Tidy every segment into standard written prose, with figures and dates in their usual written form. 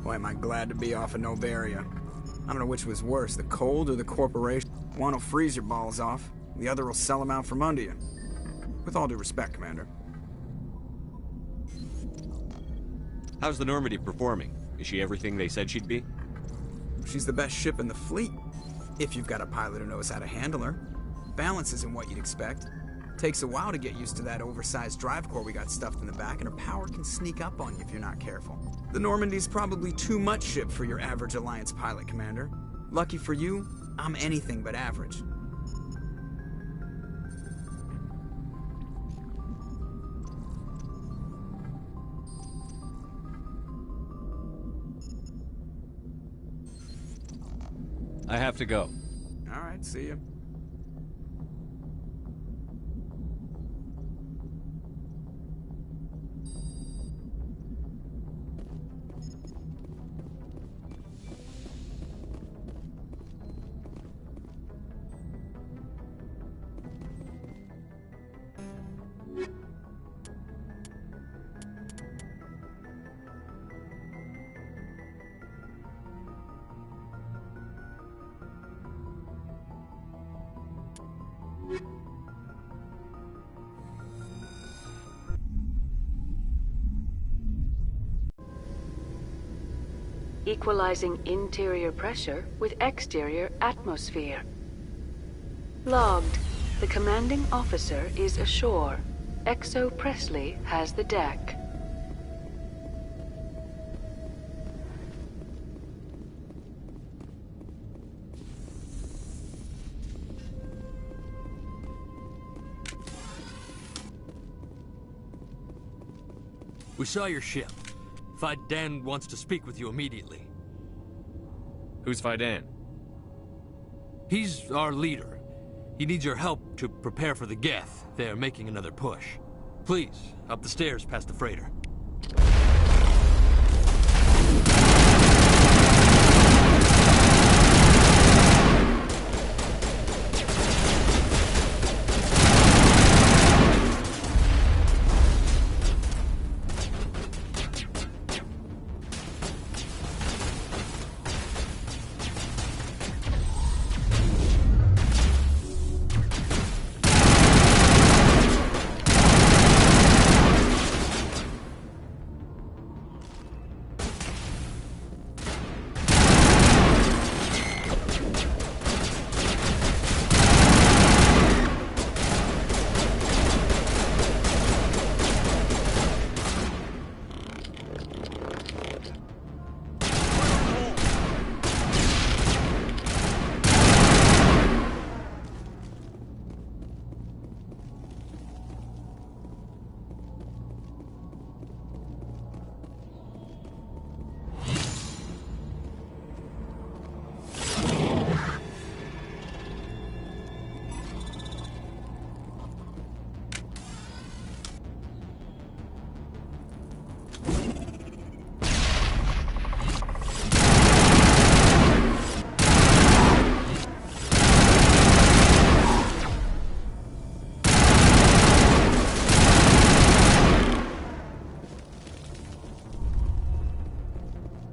Boy, am I glad to be off of Noveria. I don't know which was worse, the cold or the corporation. One will freeze your balls off, the other will sell them out from under you. With all due respect, Commander. How's the Normandy performing? Is she everything they said she'd be? She's the best ship in the fleet, if you've got a pilot who knows how to handle her. Balance isn't what you'd expect. Takes a while to get used to that oversized drive core we got stuffed in the back, and her power can sneak up on you if you're not careful. The Normandy's probably too much ship for your average Alliance pilot, Commander. Lucky for you, I'm anything but average. I have to go. All right, see you. Equalizing interior pressure with exterior atmosphere. Logged. The commanding officer is ashore. Exo Presley has the deck. We saw your ship. Faidan wants to speak with you immediately. Who's Faidan? He's our leader. He needs your help to prepare for the Geth. They're making another push. Please, up the stairs past the freighter.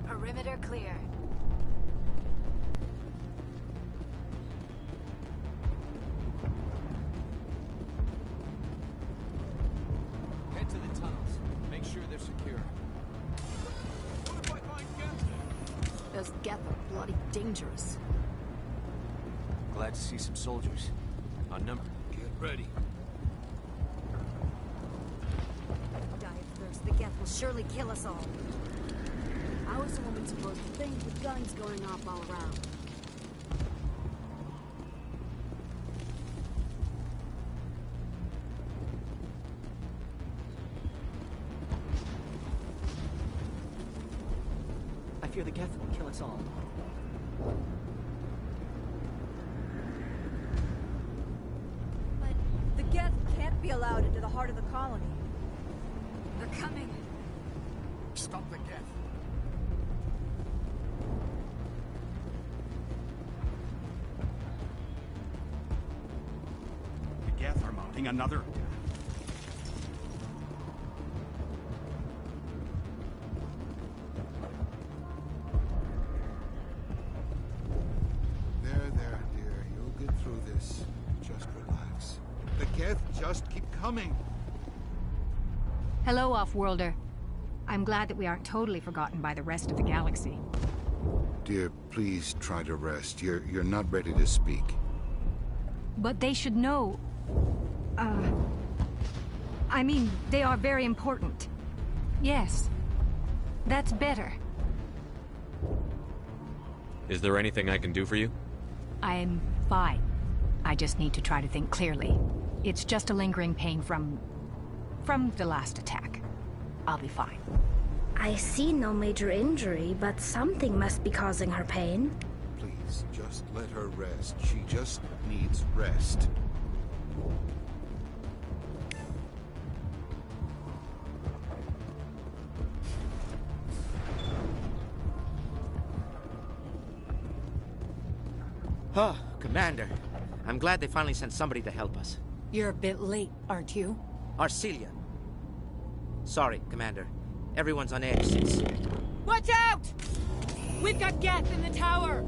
Perimeter clear. Head to the tunnels. Make sure they're secure. What if I find Geth? Those Geth are bloody dangerous. Glad to see some soldiers. On number. Get ready. Die of thirst. The Geth will surely kill us all. How is a woman supposed to think with guns going off all around? I fear the Geth will kill us all. But the Geth can't be allowed into the heart of the colony. They're coming. Stop the Geth. The Geth are mounting another attack. There, dear. You'll get through this. Just relax. The Geth just keep coming. Hello, Off-Worlder. I'm glad that we aren't totally forgotten by the rest of the galaxy. Dear, please try to rest. You're not ready to speak. But they should know... I mean, they are very important. Yes. That's better. Is there anything I can do for you? I'm fine. I just need to try to think clearly. It's just a lingering pain from the last attack. I'll be fine. I see no major injury, but something must be causing her pain. Please, just let her rest. She just needs rest. Oh, Commander. I'm glad they finally sent somebody to help us. You're a bit late, aren't you? Arcelia. Sorry, Commander. Everyone's on edge since... Watch out! We've got Geth in the tower!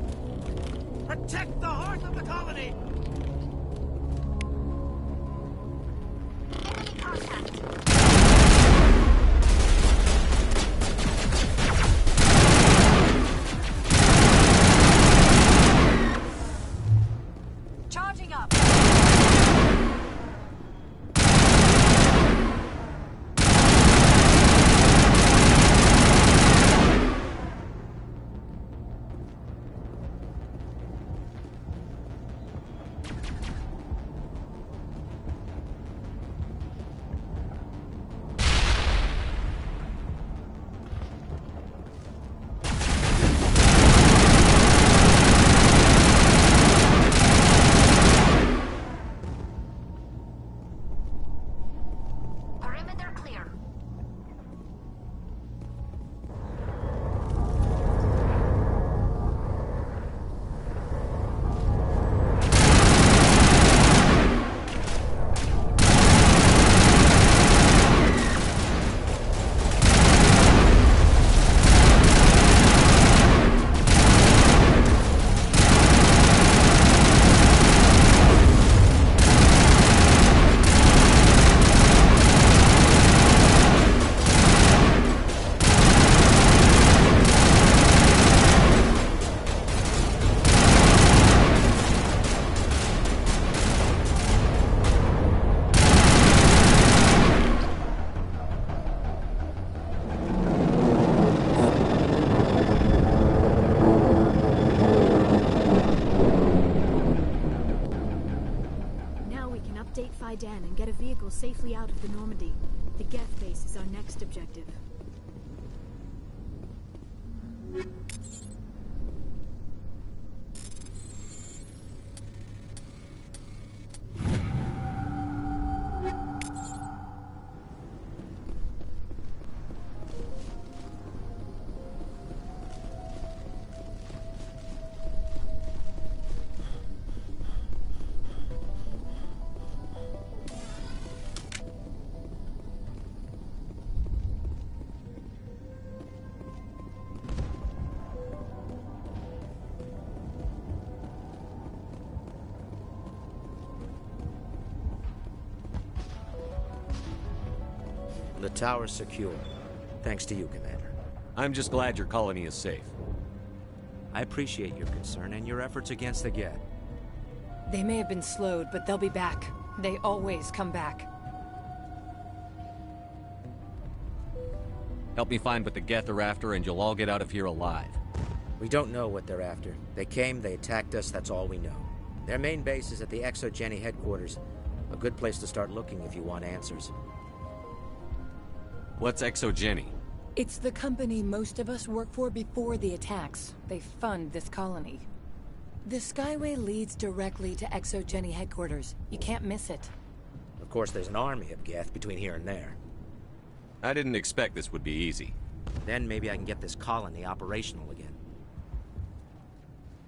Protect the heart of the colony! Enemy contact. Charging up! Den and get a vehicle safely out of the Normandy. The Geth base is our next objective. The tower's secure. Thanks to you, Commander. I'm just glad your colony is safe. I appreciate your concern and your efforts against the Geth. They may have been slowed, but they'll be back. They always come back. Help me find what the Geth are after, and you'll all get out of here alive. We don't know what they're after. They came, they attacked us, that's all we know. Their main base is at the ExoGeni headquarters. A good place to start looking if you want answers. What's ExoGeni? It's the company most of us work for before the attacks. They fund this colony. The Skyway leads directly to ExoGeni headquarters. You can't miss it. Of course, there's an army of Geth between here and there. I didn't expect this would be easy. Then maybe I can get this colony operational again.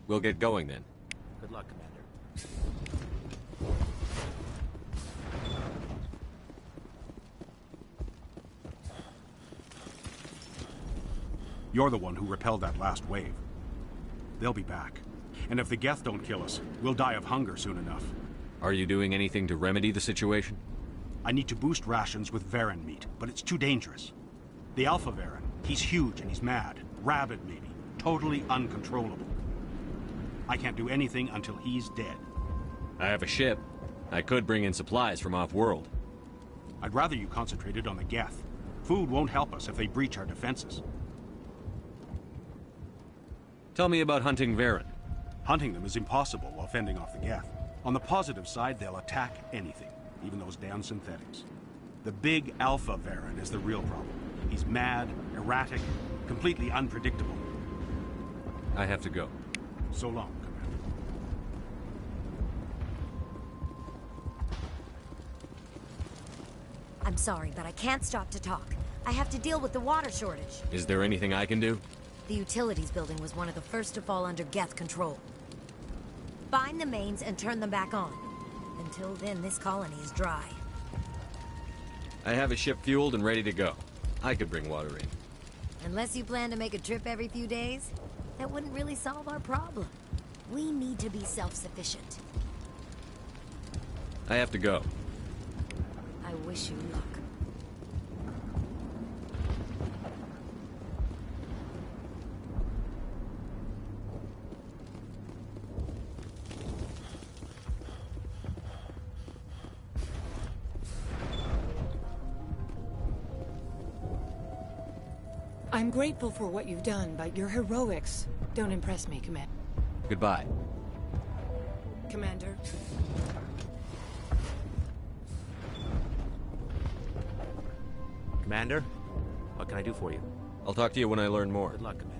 We'll get going then. Good luck, Commander. You're the one who repelled that last wave. They'll be back. And if the Geth don't kill us, we'll die of hunger soon enough. Are you doing anything to remedy the situation? I need to boost rations with Varren meat, but it's too dangerous. The Alpha Varren, he's huge and he's mad. Rabid, maybe. Totally uncontrollable. I can't do anything until he's dead. I have a ship. I could bring in supplies from off-world. I'd rather you concentrated on the Geth. Food won't help us if they breach our defenses. Tell me about hunting Varren. Hunting them is impossible while fending off the Geth. On the positive side, they'll attack anything, even those damn synthetics. The big Alpha Varren is the real problem. He's mad, erratic, completely unpredictable. I have to go. So long, Commander. I'm sorry, but I can't stop to talk. I have to deal with the water shortage. Is there anything I can do? The utilities building was one of the first to fall under Geth control. Find the mains and turn them back on. Until then, this colony is dry. I have a ship fueled and ready to go. I could bring water in. Unless you plan to make a trip every few days, that wouldn't really solve our problem. We need to be self-sufficient. I have to go. I wish you luck. I'm grateful for what you've done, but your heroics don't impress me, Commander. Goodbye. Commander. Commander, what can I do for you? I'll talk to you when I learn more. Good luck, Commander.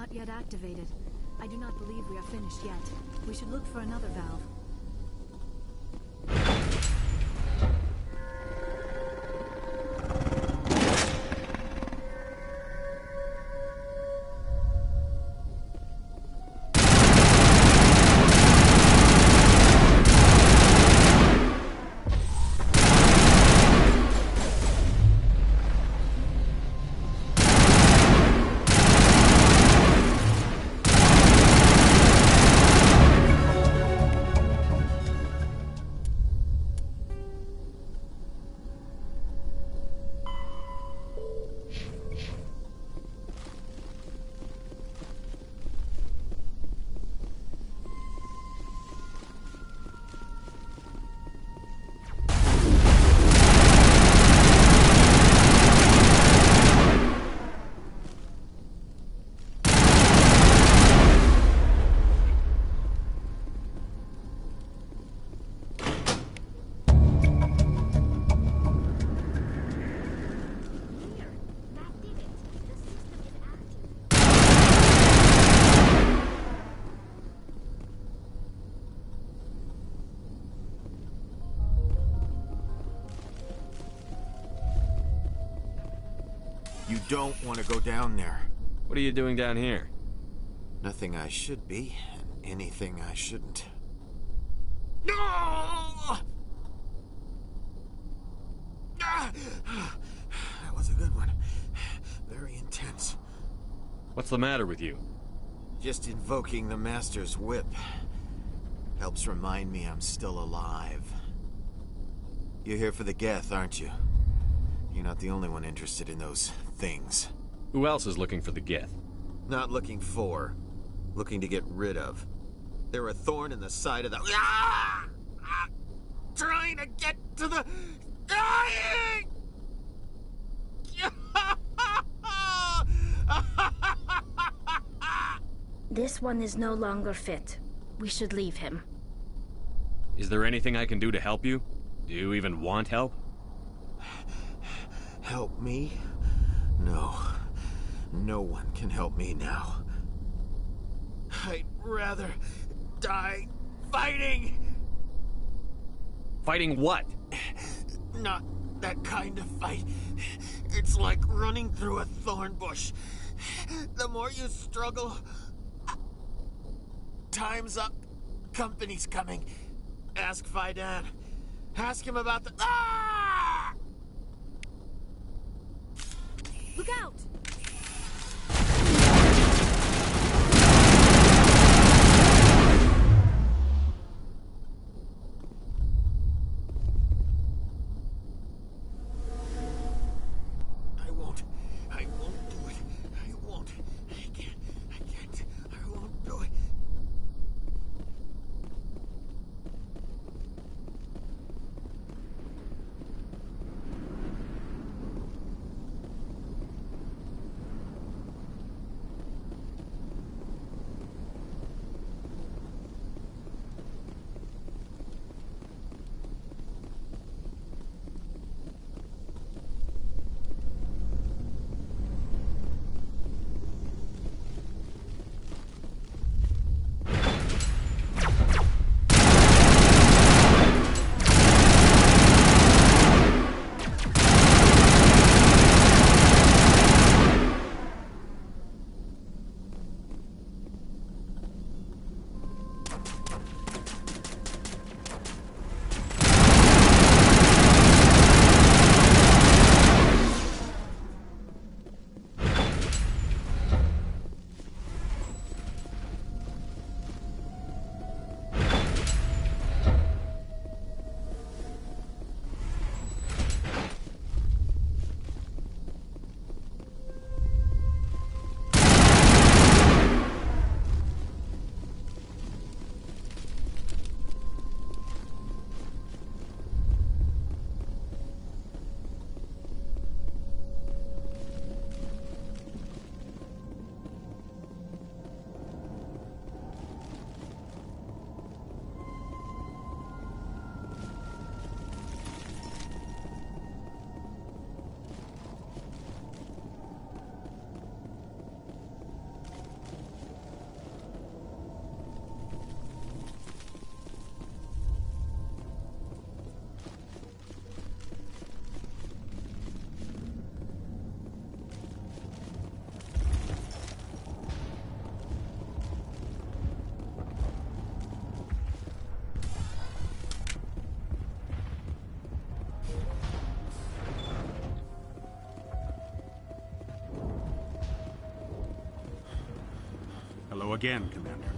not yet activated. I do not believe we are finished yet. We should look for another valve. You don't want to go down there. What are you doing down here? Nothing I should be, and anything I shouldn't. No! That was a good one. Very intense. What's the matter with you? Just invoking the Master's whip helps remind me I'm still alive. You're here for the Geth, aren't you? You're not the only one interested in those things. Who else is looking for the Geth? Not looking for. Looking to get rid of. They're a thorn in the side of the... Ah! Ah! Trying to get to the... Dying! This one is no longer fit. We should leave him. Is there anything I can do to help you? Do you even want help? Help me? No. No one can help me now. I'd rather die fighting! Fighting what? Not that kind of fight. It's like running through a thorn bush. The more you struggle... Time's up. Company's coming. Ask Faidan. Ask him about the... Ah! Look out! I won't do it. I won't. I can't. I won't do it. again, Commander.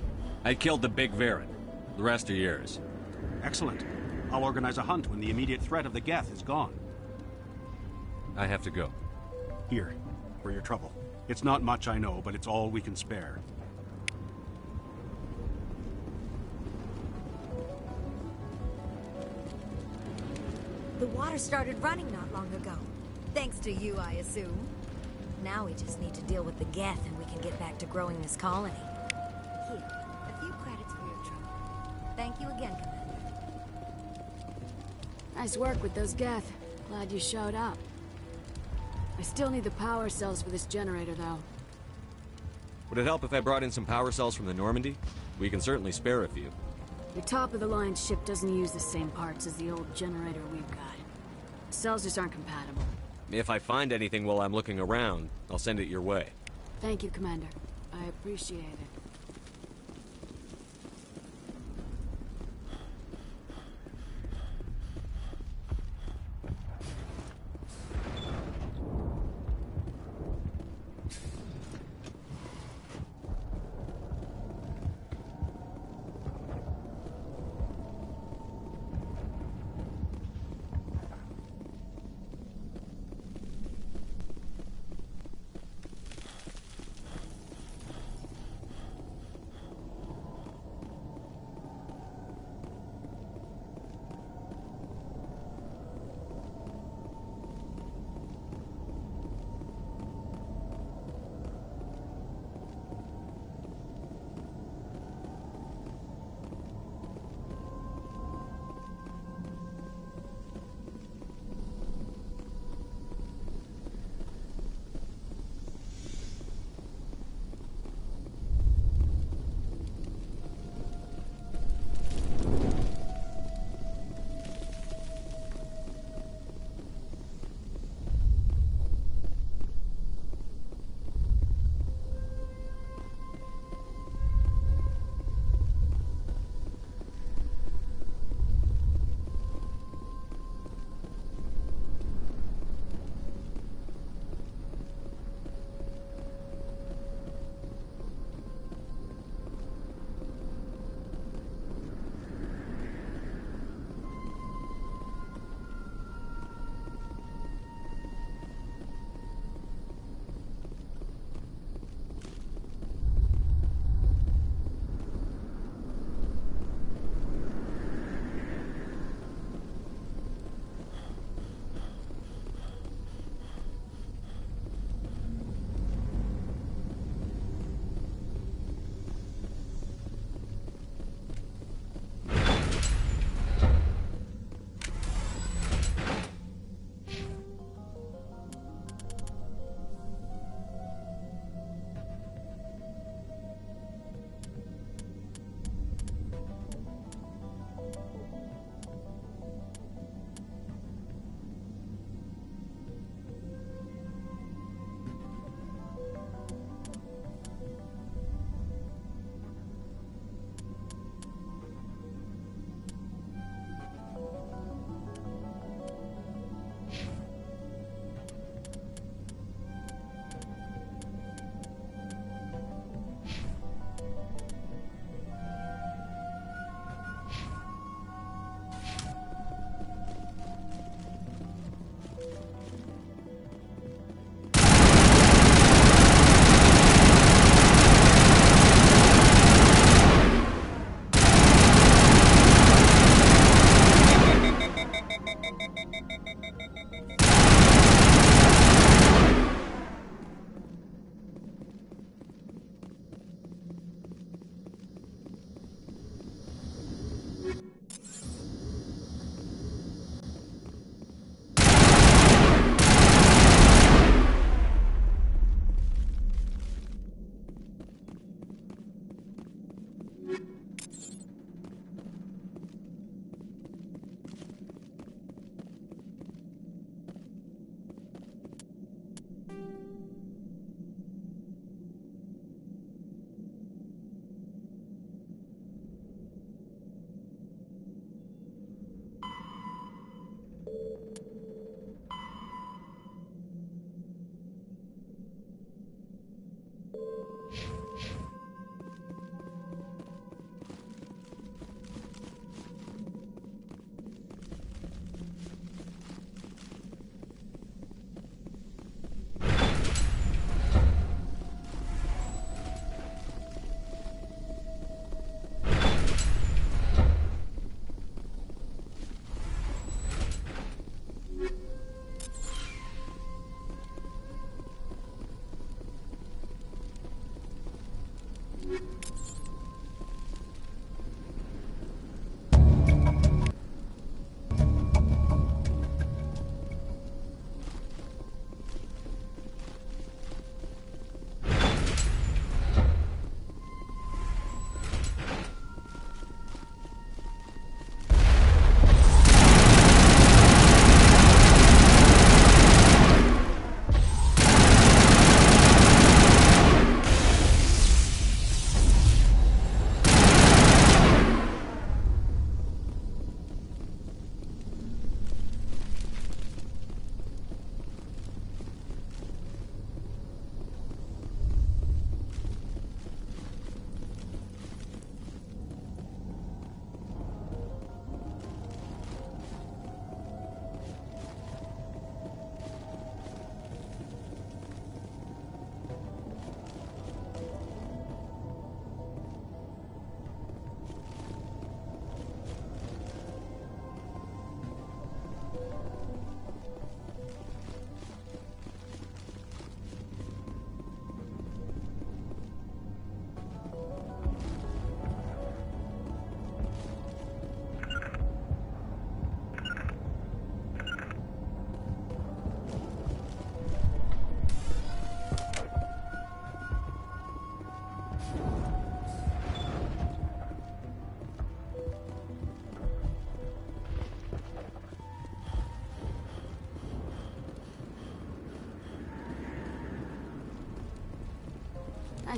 I killed the big Varen. The rest are yours. Excellent. I'll organize a hunt when the immediate threat of the Geth is gone. I have to go. Here, for your trouble. It's not much, I know, but it's all we can spare. The water started running not long ago. Thanks to you, I assume. Now we just need to deal with the Geth and we can get back to growing this colony. Here, a few credits for your trouble. Thank you again, Commander. Nice work with those Geth. Glad you showed up. I still need the power cells for this generator, though. Would it help if I brought in some power cells from the Normandy? We can certainly spare a few. Your top-of-the-line ship doesn't use the same parts as the old generator we've got. Cells just aren't compatible. If I find anything while I'm looking around, I'll send it your way. Thank you, Commander. I appreciate it.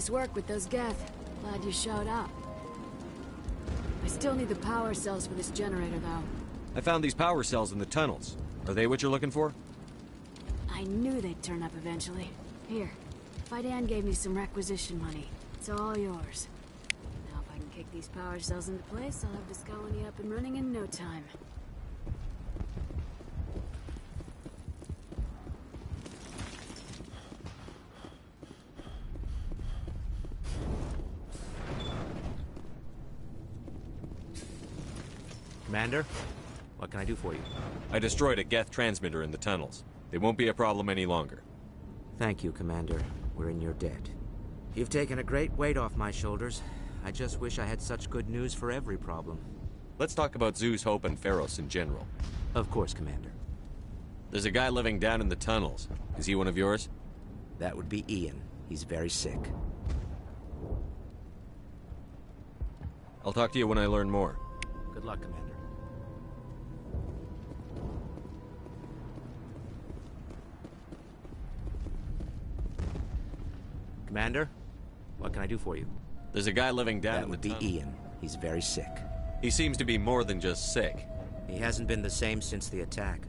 Nice work with those Geth. Glad you showed up. I still need the power cells for this generator, though. I found these power cells in the tunnels. Are they what you're looking for? I knew they'd turn up eventually. Here, Fidan gave me some requisition money. It's all yours. Now if I can kick these power cells into place, I'll have this colony up and running in no time. Commander, what can I do for you? I destroyed a Geth transmitter in the tunnels. They won't be a problem any longer. Thank you, Commander. We're in your debt. You've taken a great weight off my shoulders. I just wish I had such good news for every problem. Let's talk about Zeus, Hope, and Pharos in general. Of course, Commander. There's a guy living down in the tunnels. Is he one of yours? That would be Ian. He's very sick. I'll talk to you when I learn more. Good luck, Commander. Commander, what can I do for you? There's a guy living down in the tunnels. That would be Ian. He's very sick. He seems to be more than just sick. He hasn't been the same since the attack.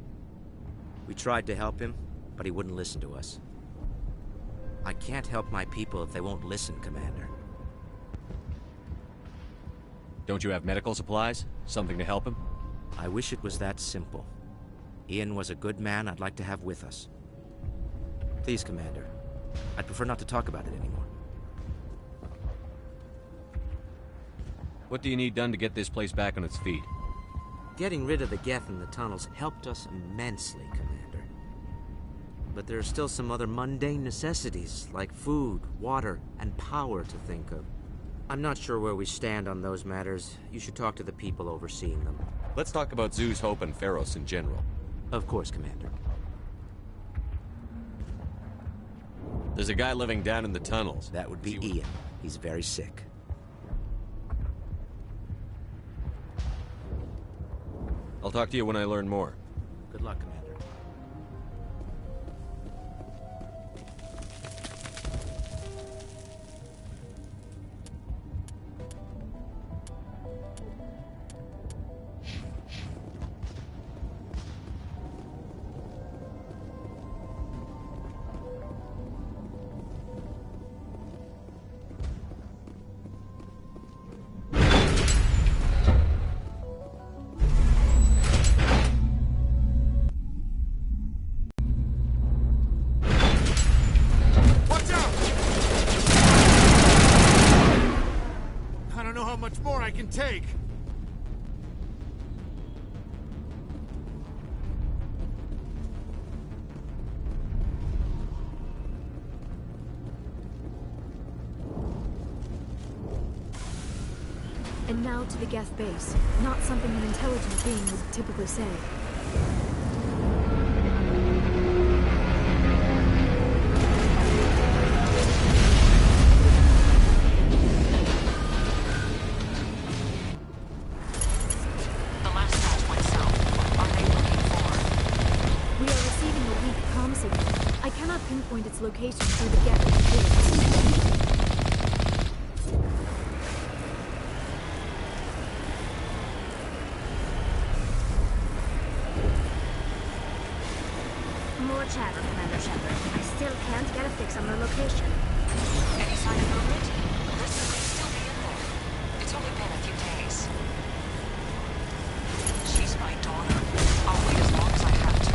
We tried to help him, but he wouldn't listen to us. I can't help my people if they won't listen, Commander. Don't you have medical supplies? Something to help him? I wish it was that simple. Ian was a good man I'd like to have with us. Please, Commander. I'd prefer not to talk about it anymore. What do you need done to get this place back on its feet? Getting rid of the Geth in the tunnels helped us immensely, Commander. But there are still some other mundane necessities, like food, water, and power to think of. I'm not sure where we stand on those matters. You should talk to the people overseeing them. Let's talk about Zeus, Hope, and Pharos in general. Of course, Commander. There's a guy living down in the tunnels. That would be Ian. He's very sick. I'll talk to you when I learn more. Good luck, Commander. Take. And now to the Geth base. Not something an intelligent being would typically say. Pinpoint its location through the Geth interference. More chatter, Commander Shepard. I still can't get a fix on the location. Any sign of movement? Listen, may still be in there. It's only been a few days. She's my daughter. I'll wait as long as I have to.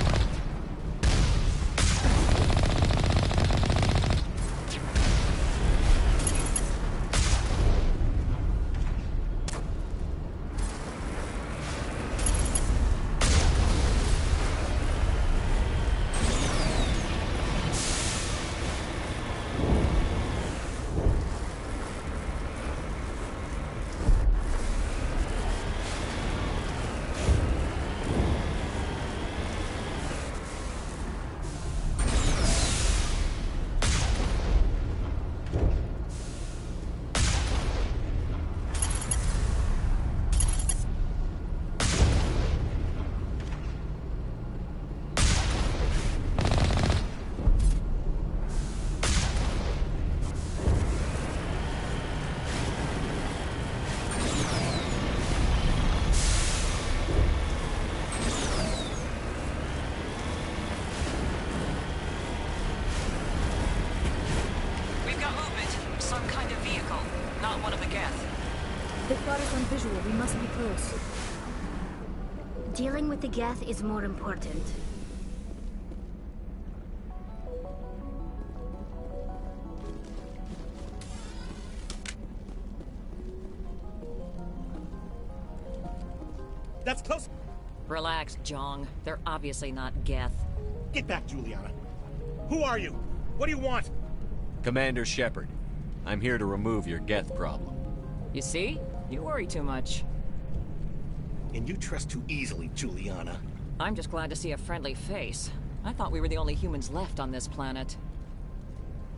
visual. We must be close. Dealing with the Geth is more important. That's close. Relax, Jong. They're obviously not Geth. Get back, Juliana. Who are you? What do you want? Commander Shepard. I'm here to remove your Geth problem. You see? You worry too much. And you trust too easily, Juliana. I'm just glad to see a friendly face. I thought we were the only humans left on this planet.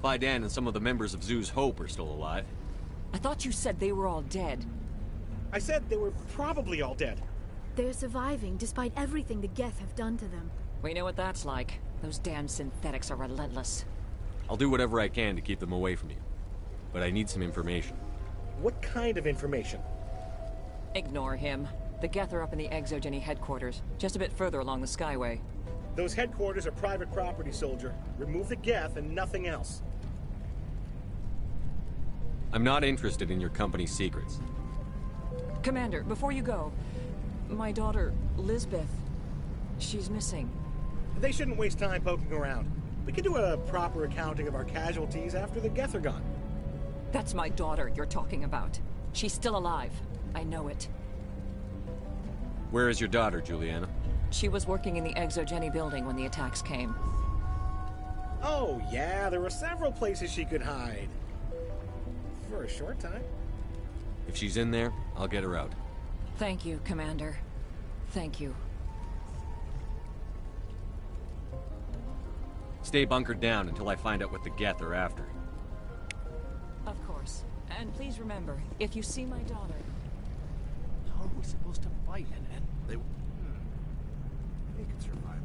Faidan and some of the members of Zoo's Hope are still alive. I thought you said they were all dead. I said they were probably all dead. They're surviving, despite everything the Geth have done to them. We know what that's like. Those damn synthetics are relentless. I'll do whatever I can to keep them away from you. But I need some information. What kind of information? Ignore him. The Geth are up in the Exogeny headquarters, just a bit further along the Skyway. Those headquarters are private property, soldier. Remove the Geth and nothing else. I'm not interested in your company's secrets. Commander, before you go, my daughter, Lisbeth, she's missing. They shouldn't waste time poking around. We can do a proper accounting of our casualties after the Geth are gone. That's my daughter you're talking about. She's still alive. I know it. Where is your daughter, Juliana? She was working in the Exogeny building when the attacks came. Oh, yeah, there were several places she could hide. For a short time. If she's in there, I'll get her out. Thank you, Commander. Thank you. Stay bunkered down until I find out what the Geth are after. Of course. And please remember, if you see my daughter... How are we supposed to fight? And they... They can survive.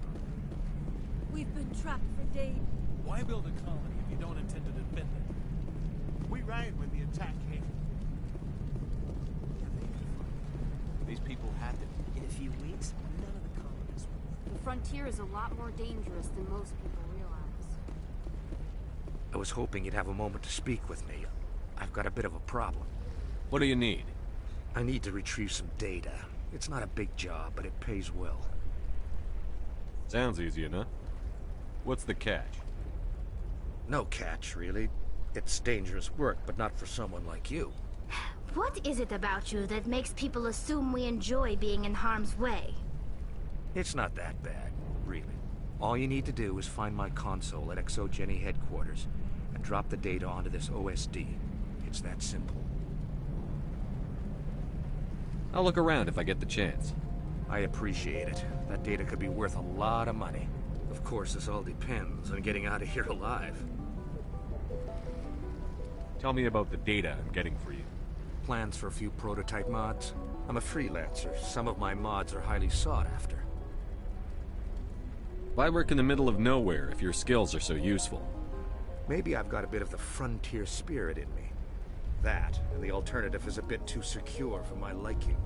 We've been trapped for days. Why build a colony if you don't intend to defend it? We ran when the attack came. These people had to. In a few weeks, none of the colonists will. The frontier is a lot more dangerous than most people realize. I was hoping you'd have a moment to speak with me. I've got a bit of a problem. What do you need? I need to retrieve some data. It's not a big job, but it pays well. Sounds easy enough. What's the catch? No catch, really. It's dangerous work, but not for someone like you. What is it about you that makes people assume we enjoy being in harm's way? It's not that bad, really. All you need to do is find my console at Exogeny headquarters and drop the data onto this OSD. It's that simple. I'll look around if I get the chance. I appreciate it. That data could be worth a lot of money. Of course, this all depends on getting out of here alive. Tell me about the data I'm getting for you. Plans for a few prototype mods? I'm a freelancer. Some of my mods are highly sought after. Why work in the middle of nowhere if your skills are so useful? Maybe I've got a bit of the frontier spirit in me. That, and the alternative is a bit too secure for my liking.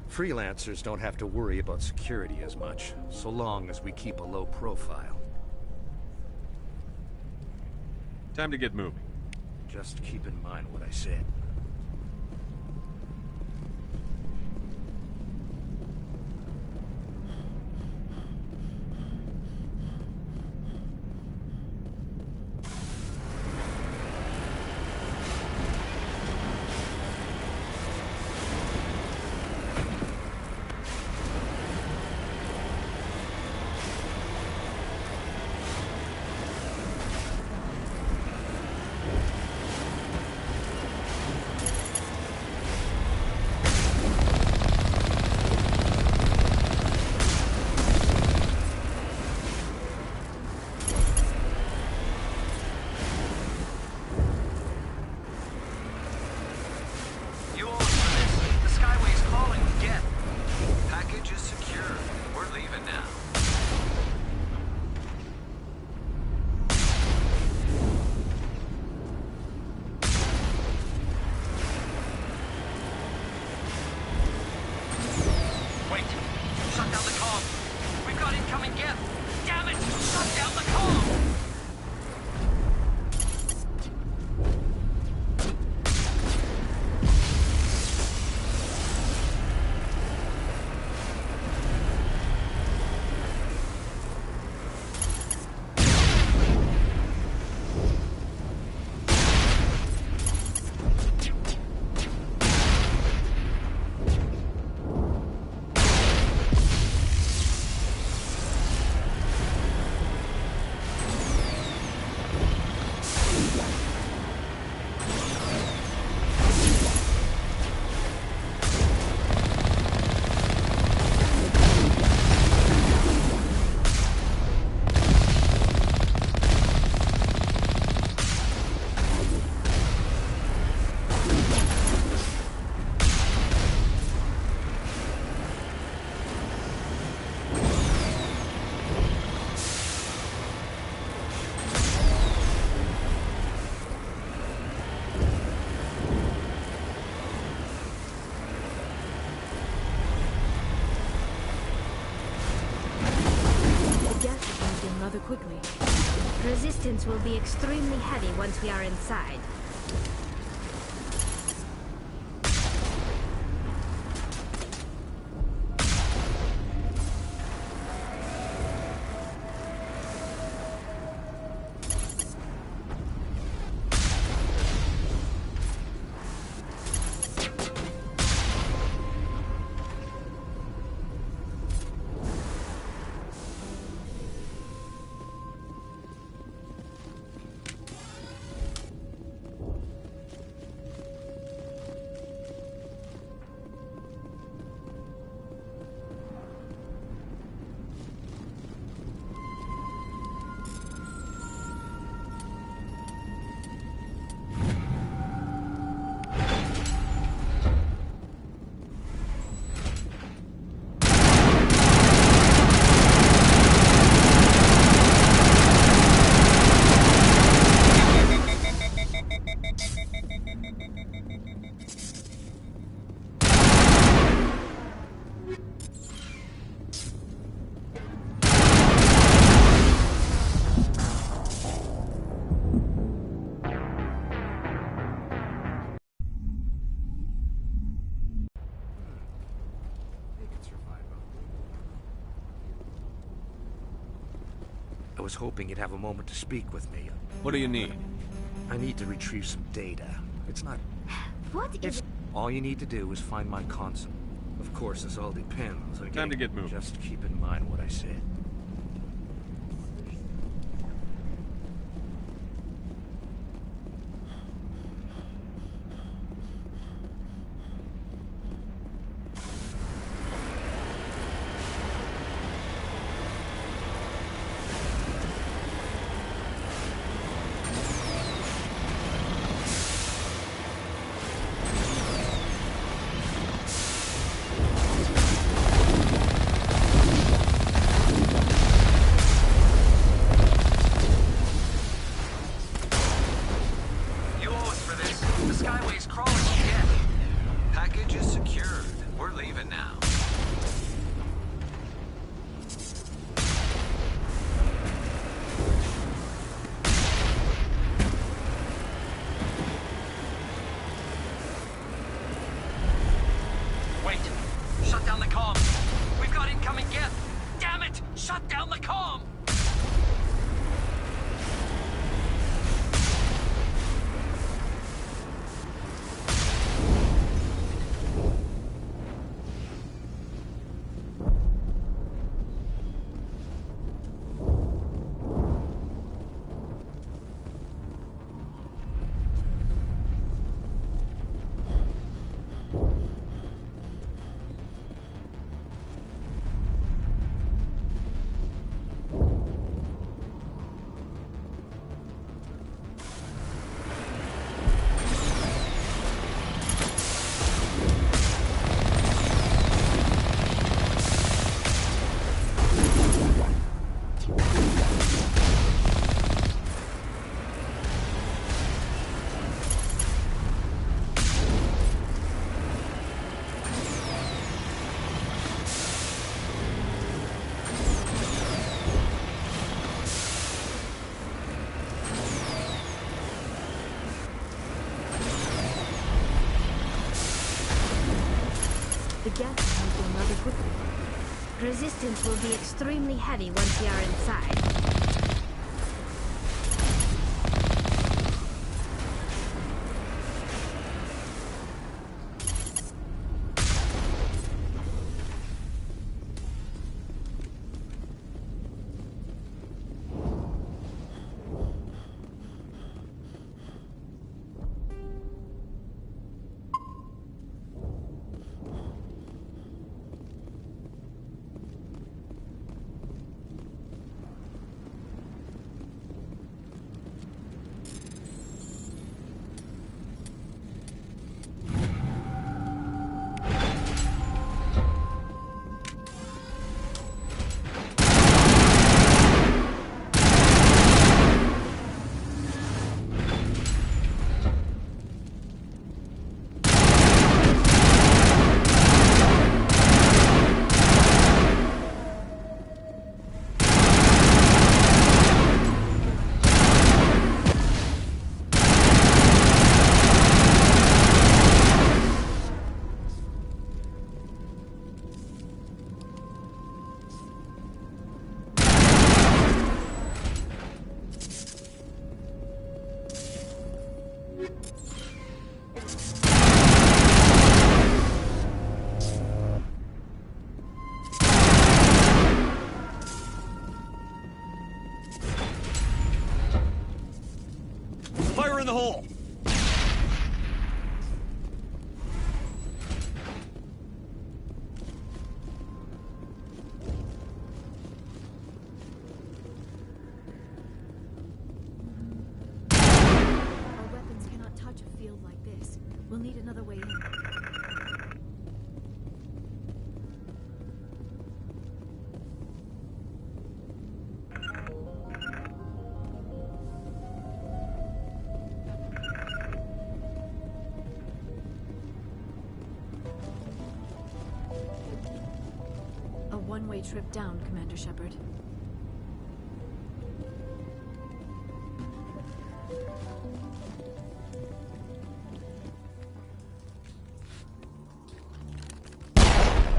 Freelancers don't have to worry about security as much, so long as we keep a low profile. Time to get moving. Just keep in mind what I said. quickly. Resistance will be extremely heavy once we are inside. I was hoping you'd have a moment to speak with me. What do you need? I need to retrieve some data. It's not... What is... All you need to do is find my console. Of course, this all depends on... Time to get moving. Just keep in mind what I said. The gas will go rather quickly. Resistance will be extremely heavy once we are inside. the hole! Our weapons cannot touch a field like this. We'll need another way in. A one-way trip down, Commander Shepard.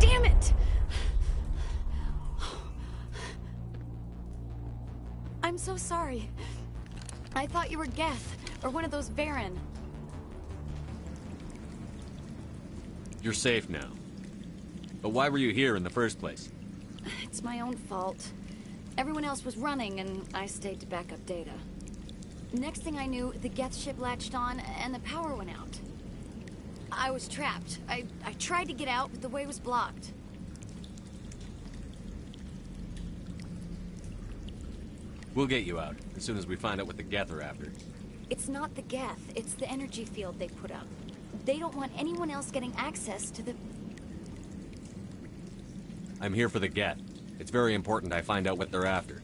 Damn it! I'm so sorry. I thought you were Geth, or one of those Varen. You're safe now. But why were you here in the first place? It's my own fault. Everyone else was running, and I stayed to back up data. Next thing I knew, the Geth ship latched on, and the power went out. I was trapped. I tried to get out, but the way was blocked. We'll get you out, as soon as we find out what the Geth are after. It's not the Geth, it's the energy field they put up. They don't want anyone else getting access to the... I'm here for the Geth. It's very important I find out what they're after.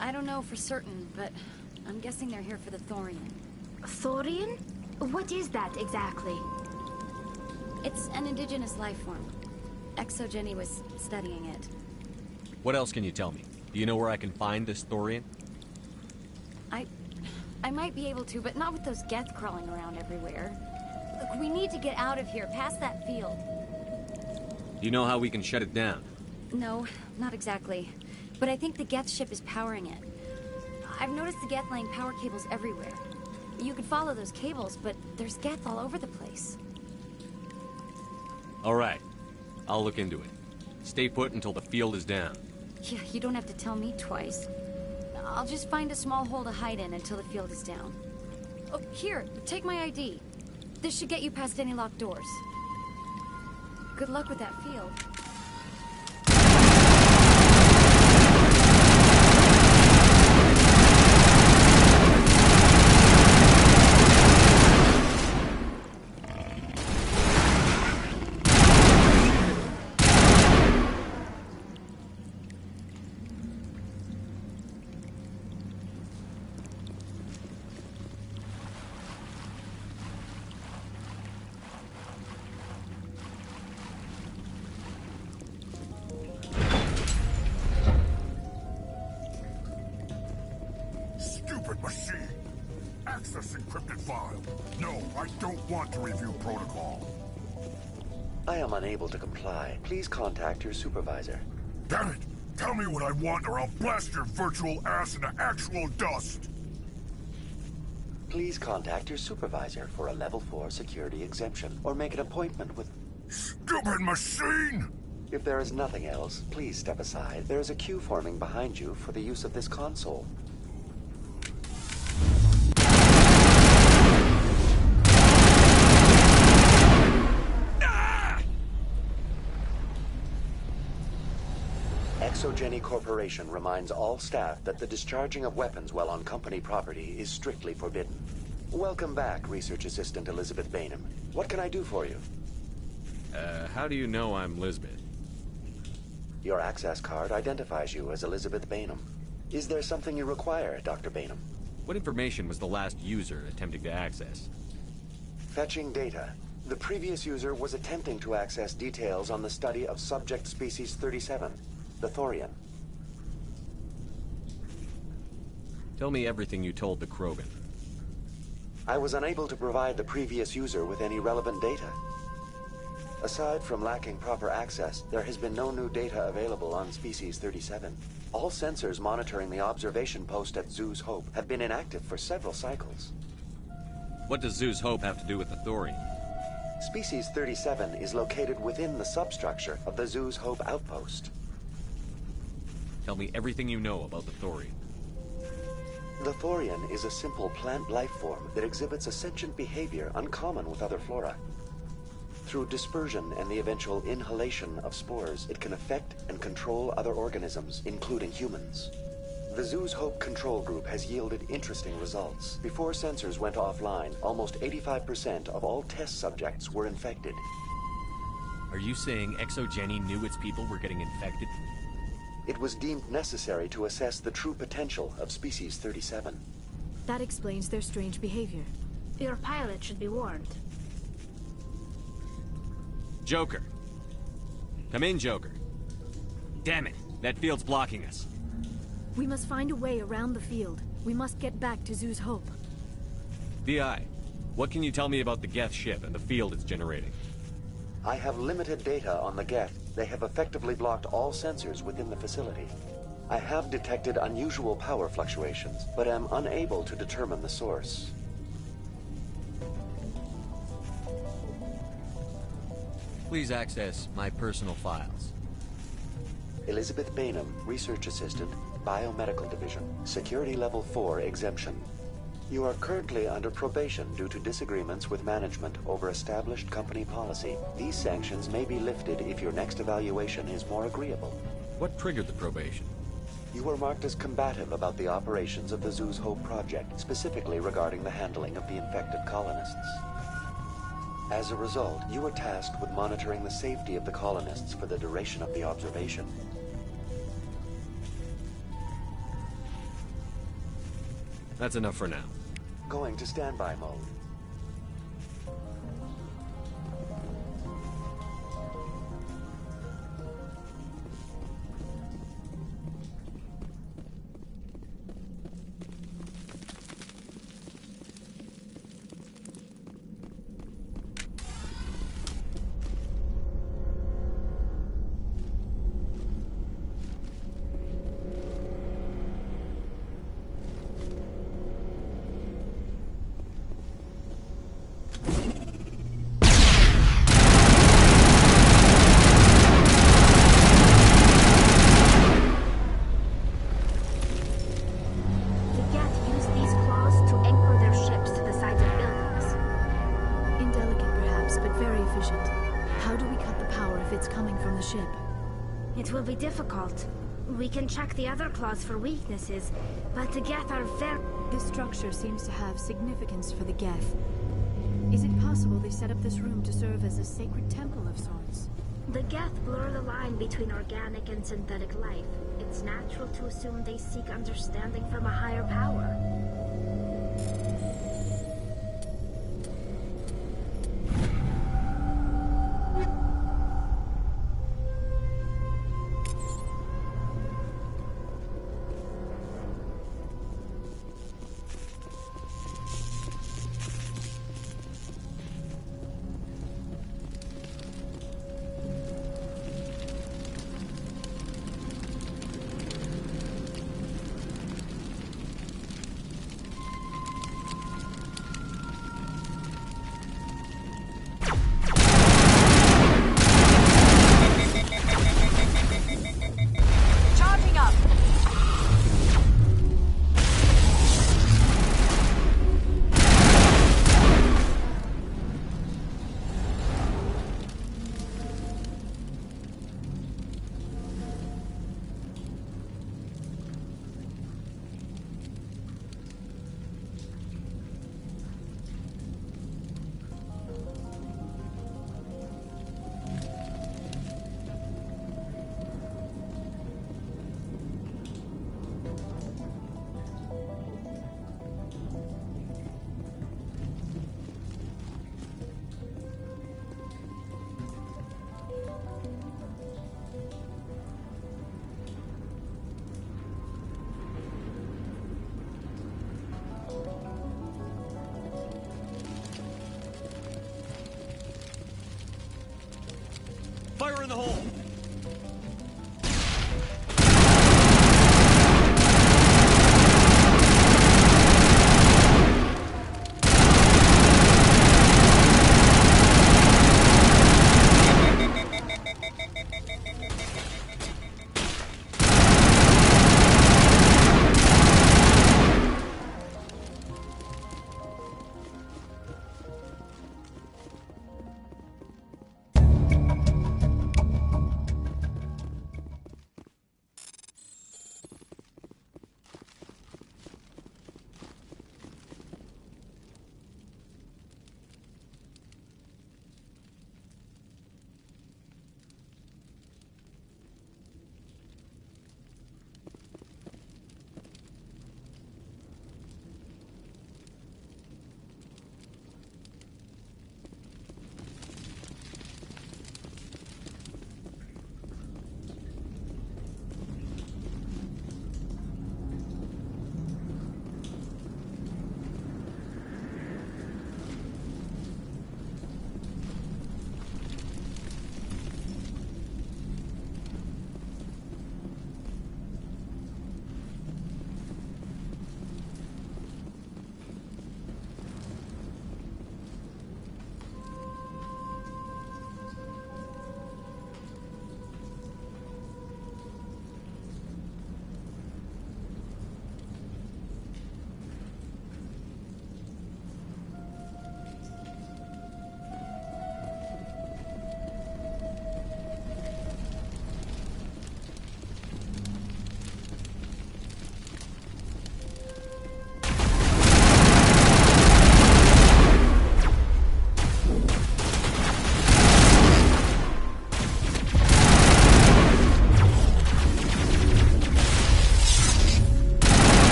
I don't know for certain, but I'm guessing they're here for the Thorian. Thorian? What is that exactly? It's an indigenous life form. ExoGeni was studying it. What else can you tell me? Do you know where I can find this Thorian? I might be able to, but not with those Geth crawling around everywhere. Look, we need to get out of here, past that field. Do you know how we can shut it down? No, not exactly. But I think the Geth ship is powering it. I've noticed the Geth laying power cables everywhere. You could follow those cables, but there's Geth all over the place. All right. I'll look into it. Stay put until the field is down. Yeah, you don't have to tell me twice. I'll just find a small hole to hide in until the field is down. Oh, here, take my ID. This should get you past any locked doors. Good luck with that field. Machine! Access encrypted file. No, I don't want to review protocol. I am unable to comply. Please contact your supervisor. Damn it! Tell me what I want or I'll blast your virtual ass into actual dust! Please contact your supervisor for a level 4 security exemption, or make an appointment with... Stupid machine! If there is nothing else, please step aside. There is a queue forming behind you for the use of this console. ExoGeni Corporation reminds all staff that the discharging of weapons while on company property is strictly forbidden. Welcome back, Research Assistant Elizabeth Bainham. What can I do for you? How do you know I'm Lisbeth? Your access card identifies you as Elizabeth Bainham. Is there something you require, Dr. Bainham? What information was the last user attempting to access? Fetching data. The previous user was attempting to access details on the study of subject species 37, the Thorian. Tell me everything you told the Krogan. I was unable to provide the previous user with any relevant data. Aside from lacking proper access, there has been no new data available on Species 37. All sensors monitoring the observation post at Zhu's Hope have been inactive for several cycles. What does Zhu's Hope have to do with the Thorian? Species 37 is located within the substructure of the Zhu's Hope outpost. Tell me everything you know about the Thorian. The Thorian is a simple plant life form that exhibits a sentient behavior uncommon with other flora. Through dispersion and the eventual inhalation of spores, it can affect and control other organisms, including humans. The Zoo's Hope control group has yielded interesting results. Before sensors went offline, almost 85% of all test subjects were infected. Are you saying ExoGeni knew its people were getting infected? It was deemed necessary to assess the true potential of Species 37. That explains their strange behavior. Your pilot should be warned. Joker. Come in, Joker. Damn it, that field's blocking us. We must find a way around the field. We must get back to Zoo's Hope. VI, what can you tell me about the Geth ship and the field it's generating? I have limited data on the Geth. They have effectively blocked all sensors within the facility. I have detected unusual power fluctuations, but am unable to determine the source. Please access my personal files. Elizabeth Bainham, Research Assistant, Biomedical Division, Security Level 4 exemption. You are currently under probation due to disagreements with management over established company policy. These sanctions may be lifted if your next evaluation is more agreeable. What triggered the probation? You were marked as combative about the operations of the Zoo's Hope project, specifically regarding the handling of the infected colonists. As a result, you were tasked with monitoring the safety of the colonists for the duration of the observation. That's enough for now. Going to standby mode. It will be difficult. We can check the other claws for weaknesses, but the Geth are very... This structure seems to have significance for the Geth. Is it possible they set up this room to serve as a sacred temple of sorts? The Geth blur the line between organic and synthetic life. It's natural to assume they seek understanding from a higher power. Fire in the hole!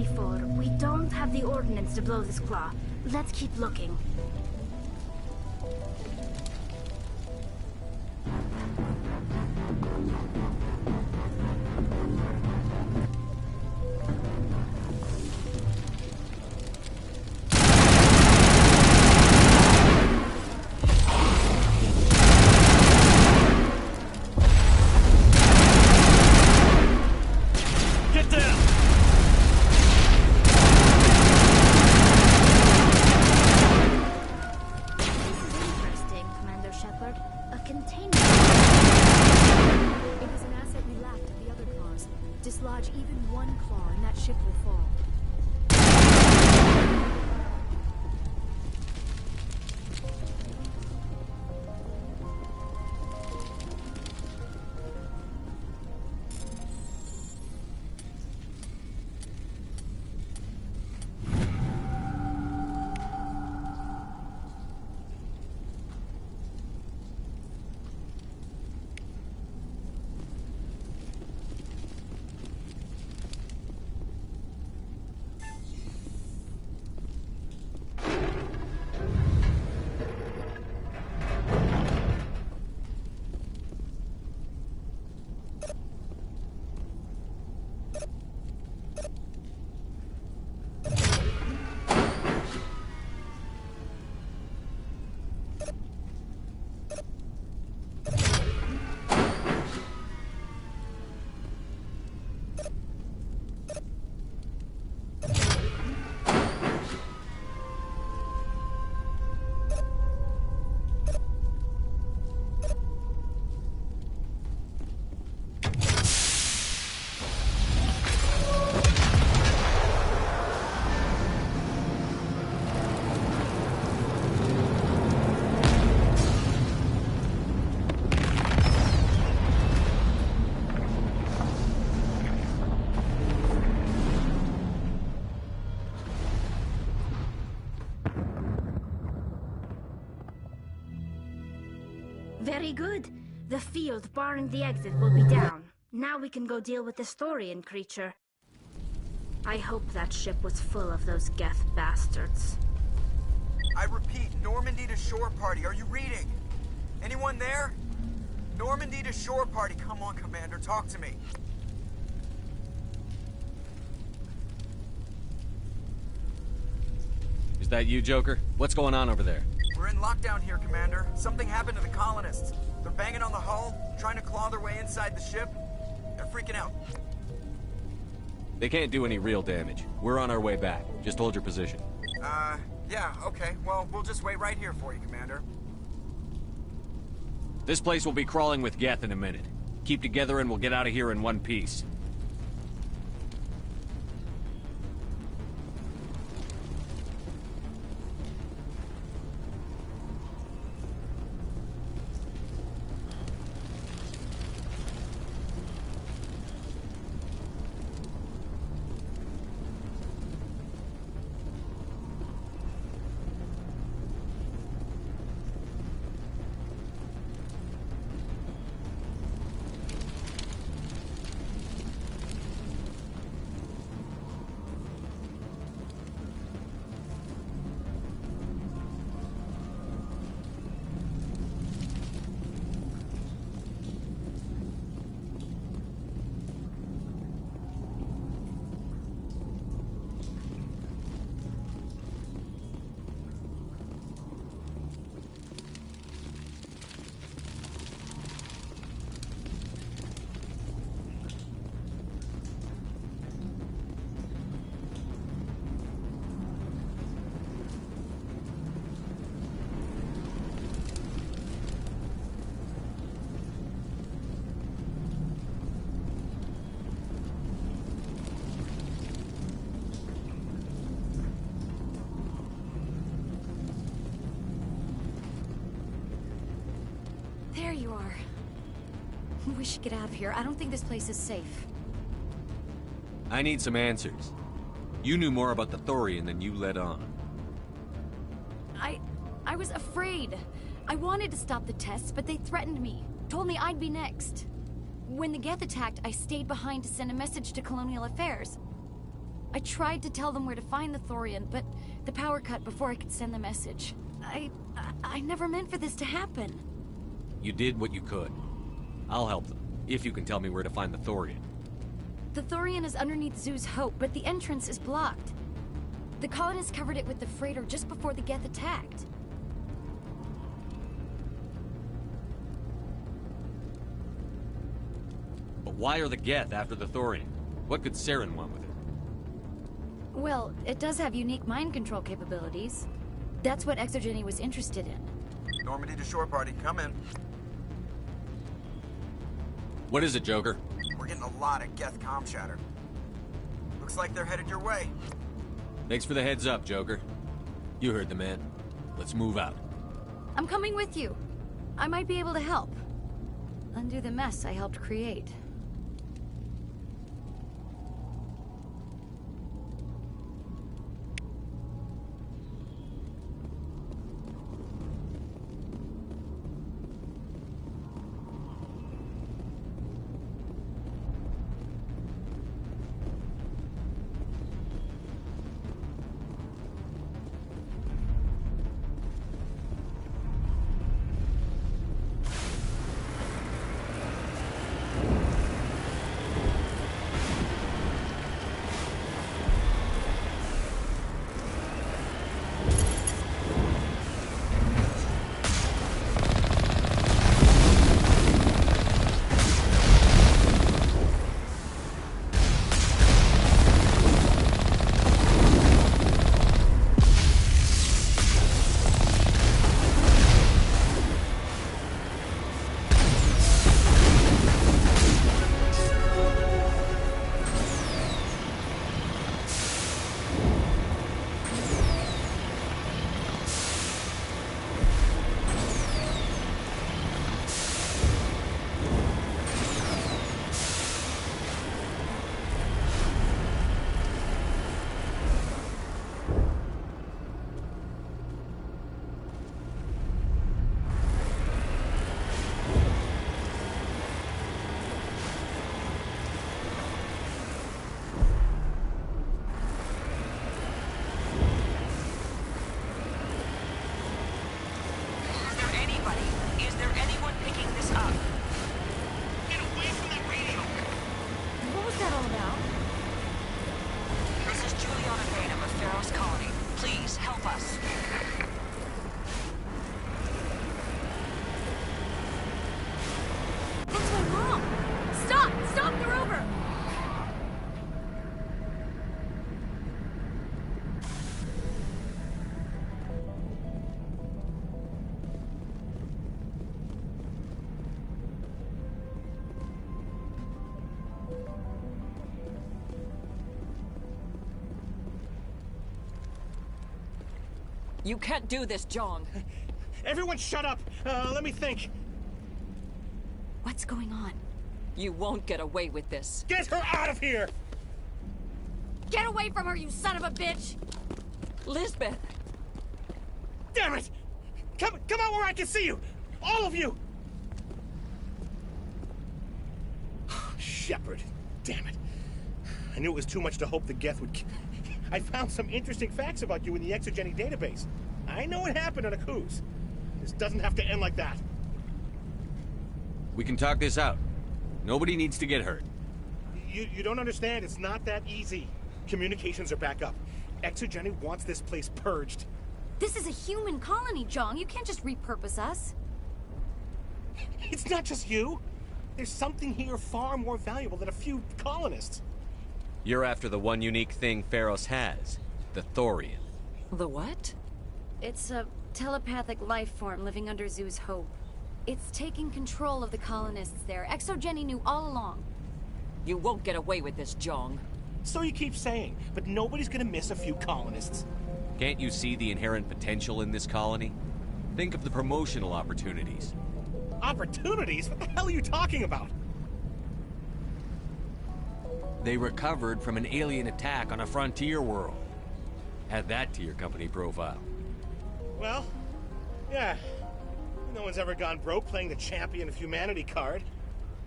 before, we don't have the ordnance to blow this claw. Let's keep looking. Dislodge even one claw and that ship will fall. Very good. The field barring the exit will be down. Now we can go deal with the Storian creature. I hope that ship was full of those Geth bastards. I repeat, Normandy to shore party. Are you reading? Anyone there? Normandy to shore party. Come on, Commander. Talk to me. Is that you, Joker? What's going on over there? We're in lockdown here, Commander. Something happened to the colonists. They're banging on the hull, trying to claw their way inside the ship. They're freaking out. They can't do any real damage. We're on our way back. Just hold your position. Yeah, okay. Well, we'll just wait right here for you, Commander. This place will be crawling with Geth in a minute. Keep together and we'll get out of here in one piece. There you are. We should get out of here. I don't think this place is safe. I need some answers. You knew more about the Thorian than you let on. I was afraid. I wanted to stop the tests, but they threatened me. Told me I'd be next. When the Geth attacked, I stayed behind to send a message to Colonial Affairs. I tried to tell them where to find the Thorian, but the power cut before I could send the message. I never meant for this to happen. You did what you could. I'll help them, if you can tell me where to find the Thorian. The Thorian is underneath Zoo's Hope, but the entrance is blocked. The colonists covered it with the freighter just before the Geth attacked. But why are the Geth after the Thorian? What could Saren want with it? Well, it does have unique mind control capabilities. That's what ExoGeni was interested in. Normandy to shore party, come in. What is it, Joker? We're getting a lot of Geth comm chatter. Looks like they're headed your way. Thanks for the heads up, Joker. You heard the man. Let's move out. I'm coming with you. I might be able to help. Undo the mess I helped create. You can't do this, Jong. Everyone shut up! Let me think. What's going on? You won't get away with this. Get her out of here! Get away from her, you son of a bitch! Lisbeth! Damn it! Come out where I can see you! All of you! Shepard. Damn it. I knew it was too much to hope the Geth would... I found some interesting facts about you in the ExoGeni database. I know it happened on Akuz. This doesn't have to end like that. We can talk this out. Nobody needs to get hurt. You don't understand. It's not that easy. Communications are back up. ExoGeni wants this place purged. This is a human colony, Jong. You can't just repurpose us. It's not just you. There's something here far more valuable than a few colonists. You're after the one unique thing Feros has, the Thorian. The what? It's a telepathic life form living under Zoo's Hope. It's taking control of the colonists there. ExoGeni knew all along. You won't get away with this, Jong. So you keep saying, but nobody's gonna miss a few colonists. Can't you see the inherent potential in this colony? Think of the promotional opportunities. Opportunities? What the hell are you talking about? They recovered from an alien attack on a frontier world. Add that to your company profile. Well, yeah. No one's ever gone broke playing the champion of humanity card.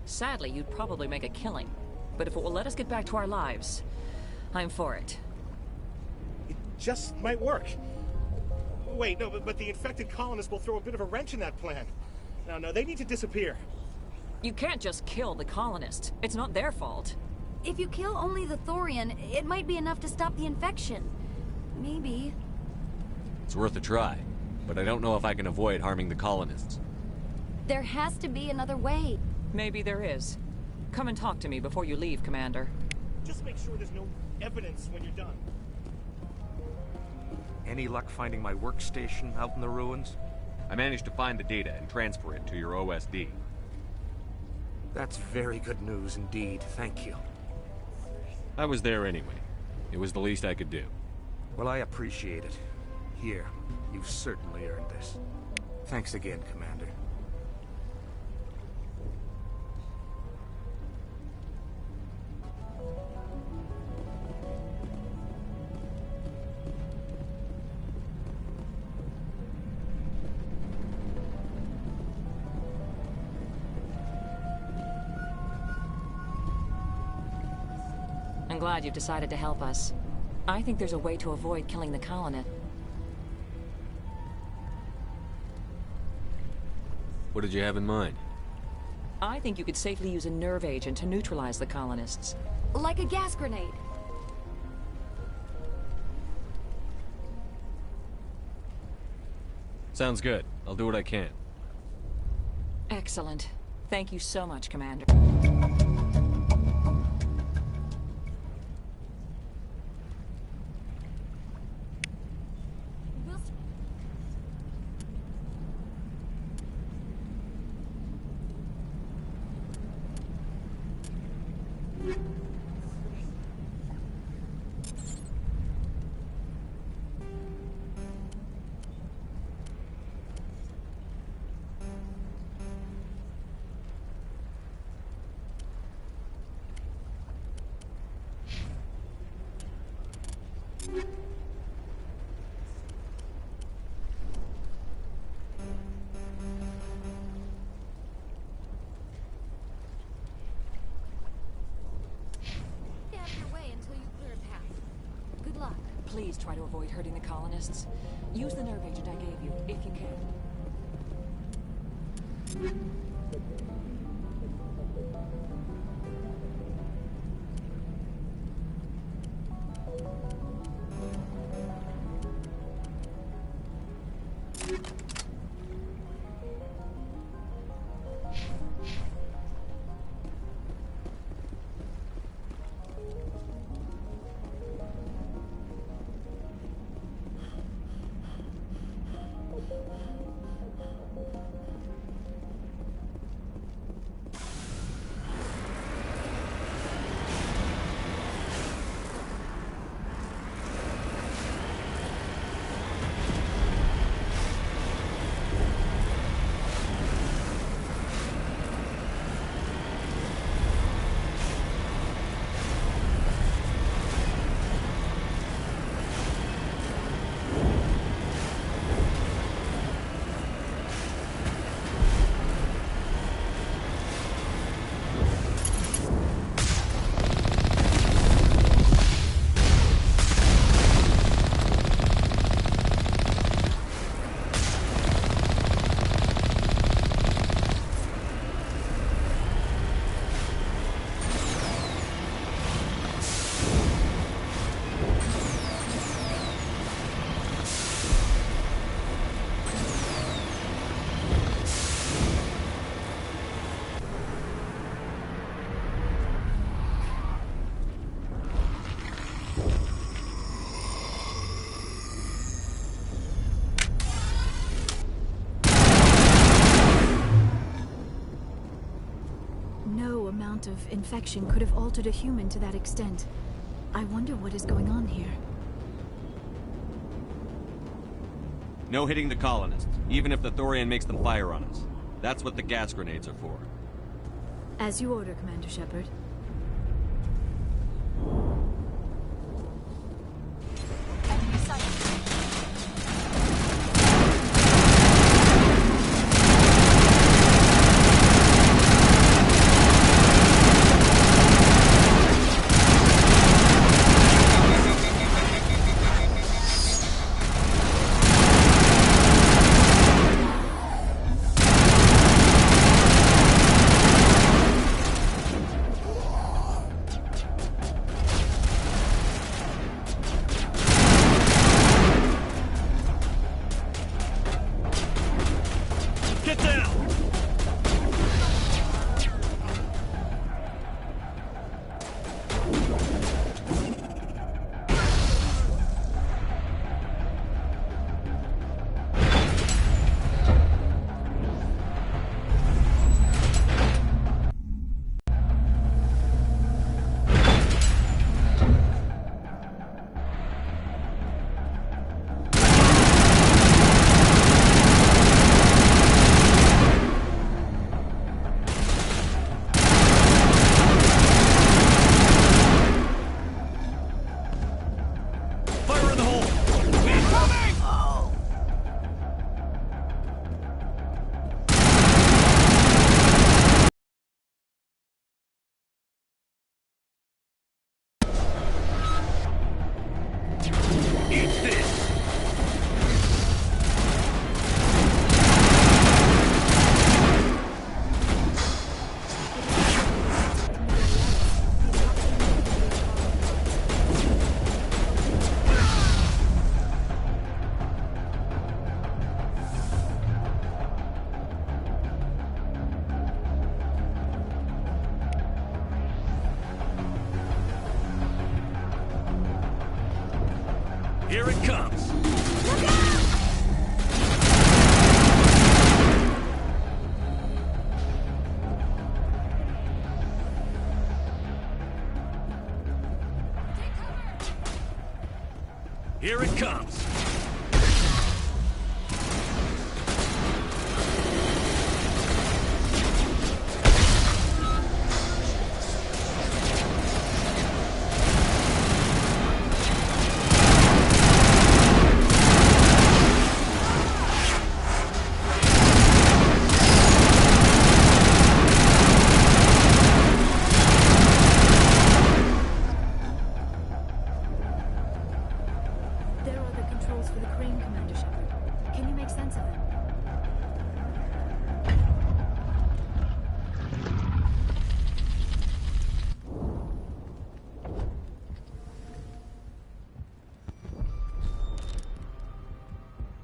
Sadly, you'd probably make a killing. But if it will let us get back to our lives, I'm for it. It just might work. Wait, no, but the infected colonists will throw a bit of a wrench in that plan. No, they need to disappear. You can't just kill the colonists. It's not their fault. If you kill only the Thorian, it might be enough to stop the infection. Maybe. It's worth a try, but I don't know if I can avoid harming the colonists. There has to be another way. Maybe there is. Come and talk to me before you leave, Commander. Just make sure there's no evidence when you're done. Any luck finding my workstation out in the ruins? I managed to find the data and transfer it to your OSD. That's very good news indeed. Thank you. I was there anyway. It was the least I could do. Well, I appreciate it. Here, you've certainly earned this. Thanks again, Commander. I'm glad you've decided to help us. I think there's a way to avoid killing the colonists. What did you have in mind? I think you could safely use a nerve agent to neutralize the colonists. Like a gas grenade. Sounds good. I'll do what I can. Excellent. Thank you so much, Commander. Please try to avoid hurting the colonists. Use the nerve agent I gave you, if you can. Of infection could have altered a human to that extent. I wonder what is going on here. No hitting the colonists, even if the Thorian makes them fire on us. That's what the gas grenades are for. As you order, Commander Shepard. Here it comes! Look out! Here it comes! There are the controls for the crane, Commander Shepard. Can you make sense of them?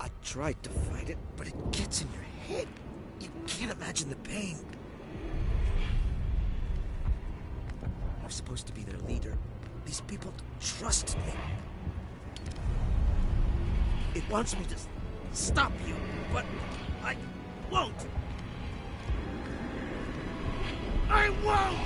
I tried to fight it, but it gets in your head. You can't imagine the pain. I'm supposed to be their leader. These people trusted me. It wants me to stop you, but I won't. I won't!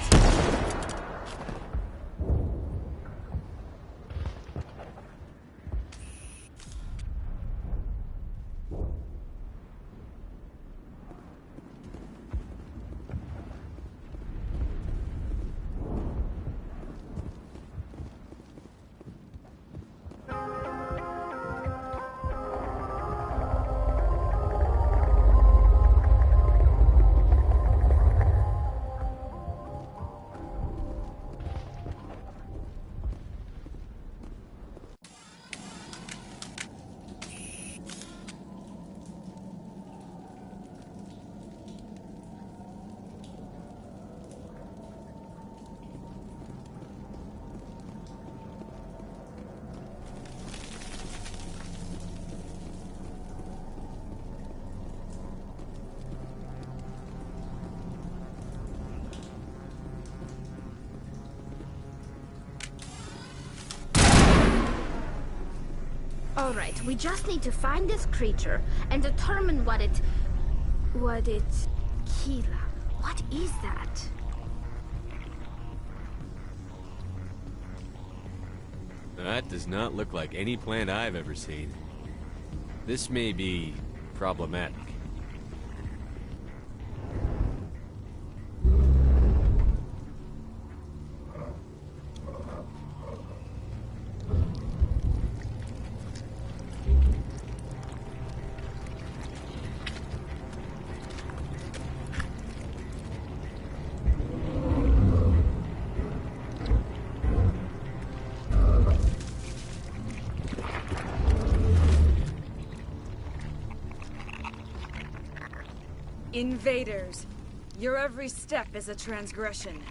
Alright, we just need to find this creature and determine what it... Keela. What is that? That does not look like any plant I've ever seen. This may be problematic. Invaders, your every step is a transgression.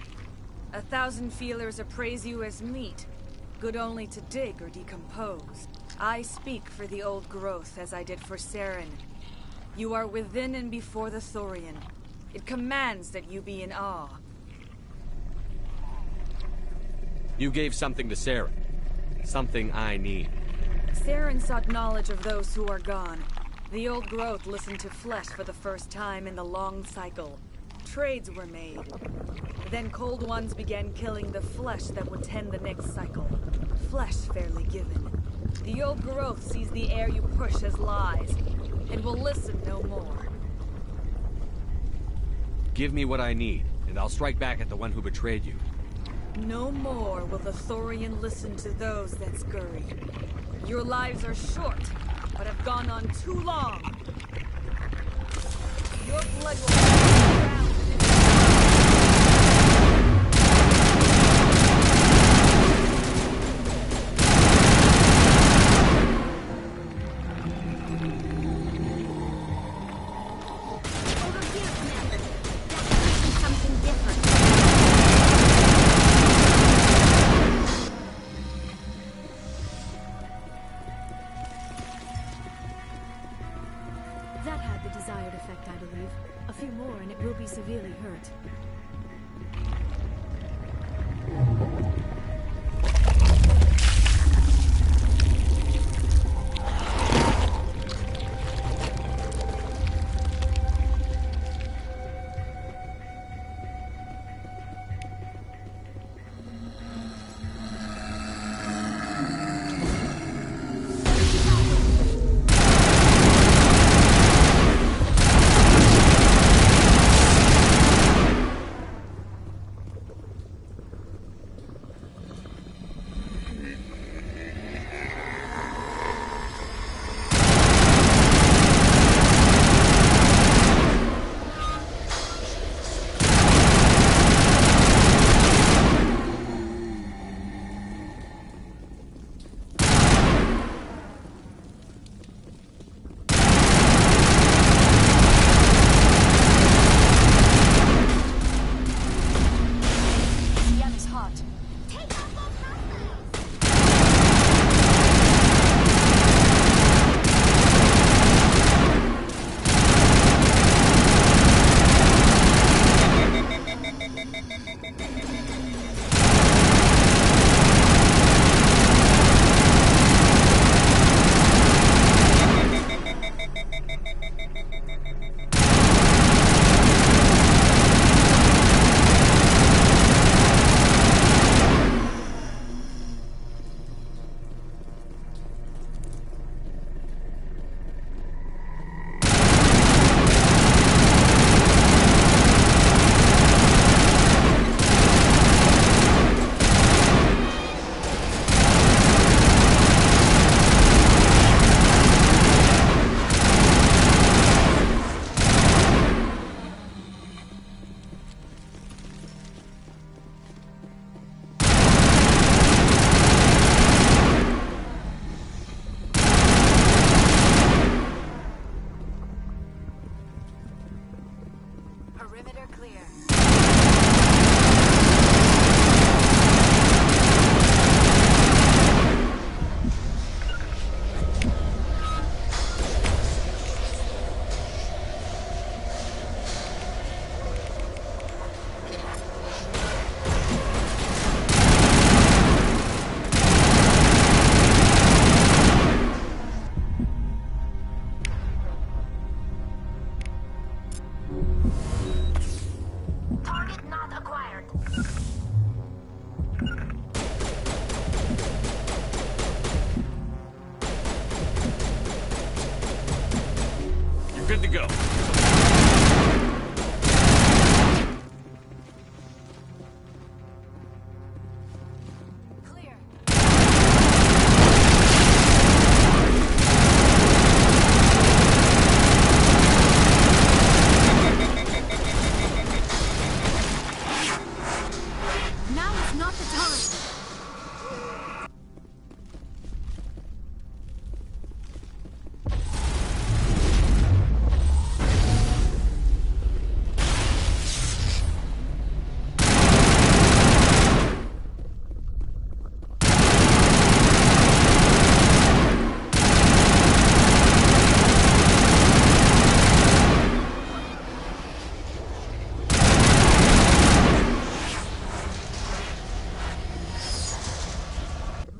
1,000 feelers appraise you as meat, good only to dig or decompose. I speak for the old growth as I did for Saren. You are within and before the Thorian. It commands that you be in awe. You gave something to Saren. Something I need. Saren sought knowledge of those who are gone. The old growth listened to flesh for the first time in the long cycle. Trades were made. Then cold ones began killing the flesh that would tend the next cycle. Flesh fairly given. The old growth sees the air you push as lies, and will listen no more. Give me what I need, and I'll strike back at the one who betrayed you. No more will the Thorian listen to those that scurry. Your lives are short, but have gone on too long. Your blood will run around. Over here, Commander. That's something different. That had the desired effect, I believe. A few more and it Perimeter clear. Target not acquired. You're good to go. Now is not the time.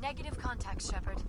Negative contact, Shepard.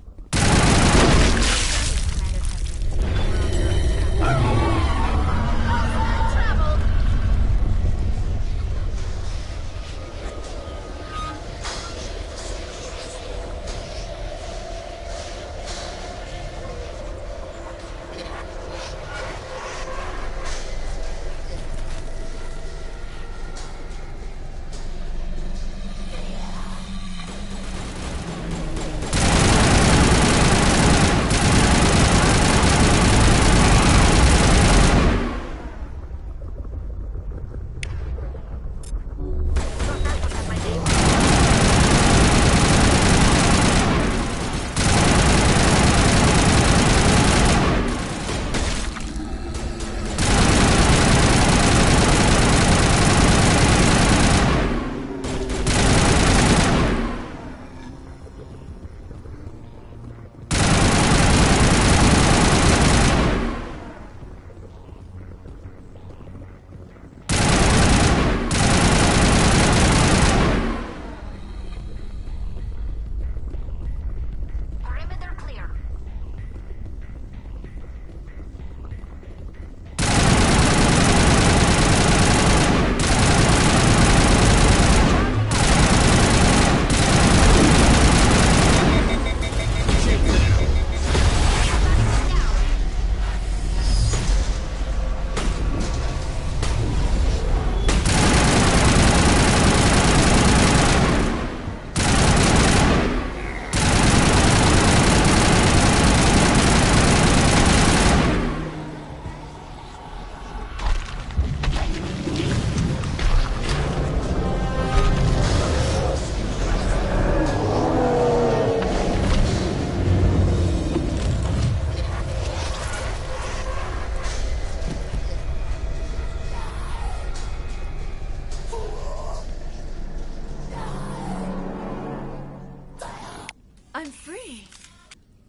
I'm free.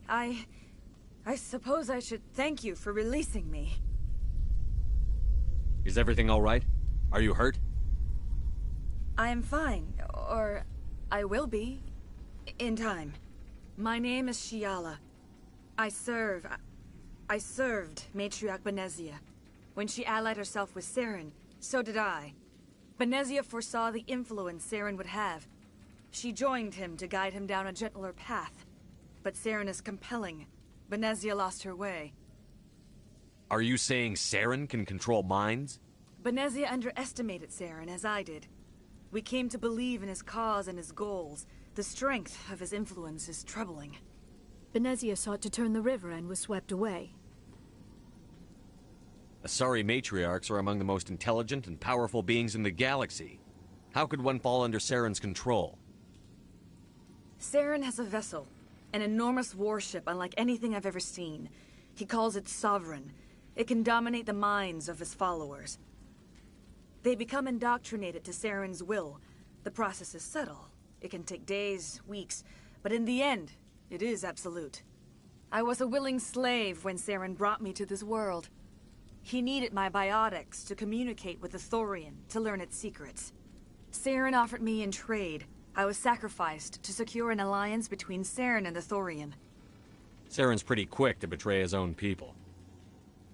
I suppose I should thank you for releasing me. Is everything all right? Are you hurt? I am fine, or I will be, in time. My name is Shiala. I served Matriarch Benezia. When she allied herself with Saren, so did I. Benezia foresaw the influence Saren would have. She joined him to guide him down a gentler path. But Saren is compelling. Benezia lost her way. Are you saying Saren can control minds? Benezia underestimated Saren, as I did. We came to believe in his cause and his goals. The strength of his influence is troubling. Benezia sought to turn the river and was swept away. Asari matriarchs are among the most intelligent and powerful beings in the galaxy. How could one fall under Saren's control? Saren has a vessel, an enormous warship unlike anything I've ever seen. He calls it Sovereign. It can dominate the minds of his followers. They become indoctrinated to Saren's will. The process is subtle. It can take days, weeks, but in the end, it is absolute. I was a willing slave when Saren brought me to this world. He needed my biotics to communicate with the Thorian, to learn its secrets. Saren offered me in trade. I was sacrificed to secure an alliance between Saren and the Thorian. Saren's pretty quick to betray his own people.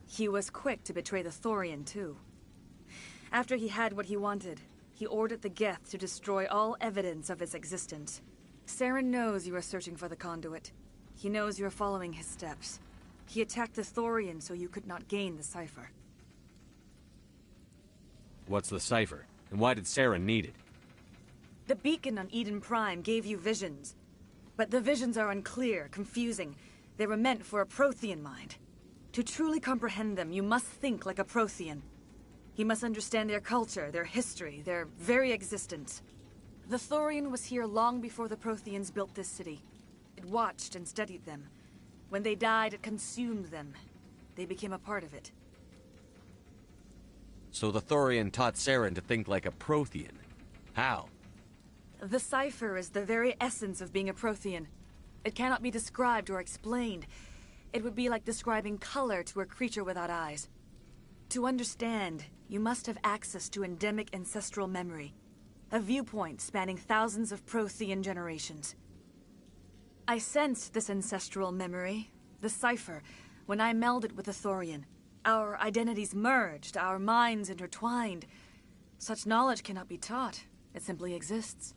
He was quick to betray the Thorian, too. After he had what he wanted, he ordered the Geth to destroy all evidence of its existence. Saren knows you are searching for the conduit. He knows you are following his steps. He attacked the Thorian so you could not gain the cipher. What's the cipher? And why did Saren need it? The beacon on Eden Prime gave you visions. But the visions are unclear, confusing. They were meant for a Prothean mind. To truly comprehend them, you must think like a Prothean. You must understand their culture, their history, their very existence. The Thorian was here long before the Protheans built this city. It watched and studied them. When they died, it consumed them. They became a part of it. So the Thorian taught Saren to think like a Prothean. How? The cipher is the very essence of being a Prothean. It cannot be described or explained. It would be like describing color to a creature without eyes. To understand, you must have access to endemic ancestral memory. A viewpoint spanning thousands of Prothean generations. I sensed this ancestral memory, the cipher, when I melded with the Thorian. Our identities merged, our minds intertwined. Such knowledge cannot be taught. It simply exists.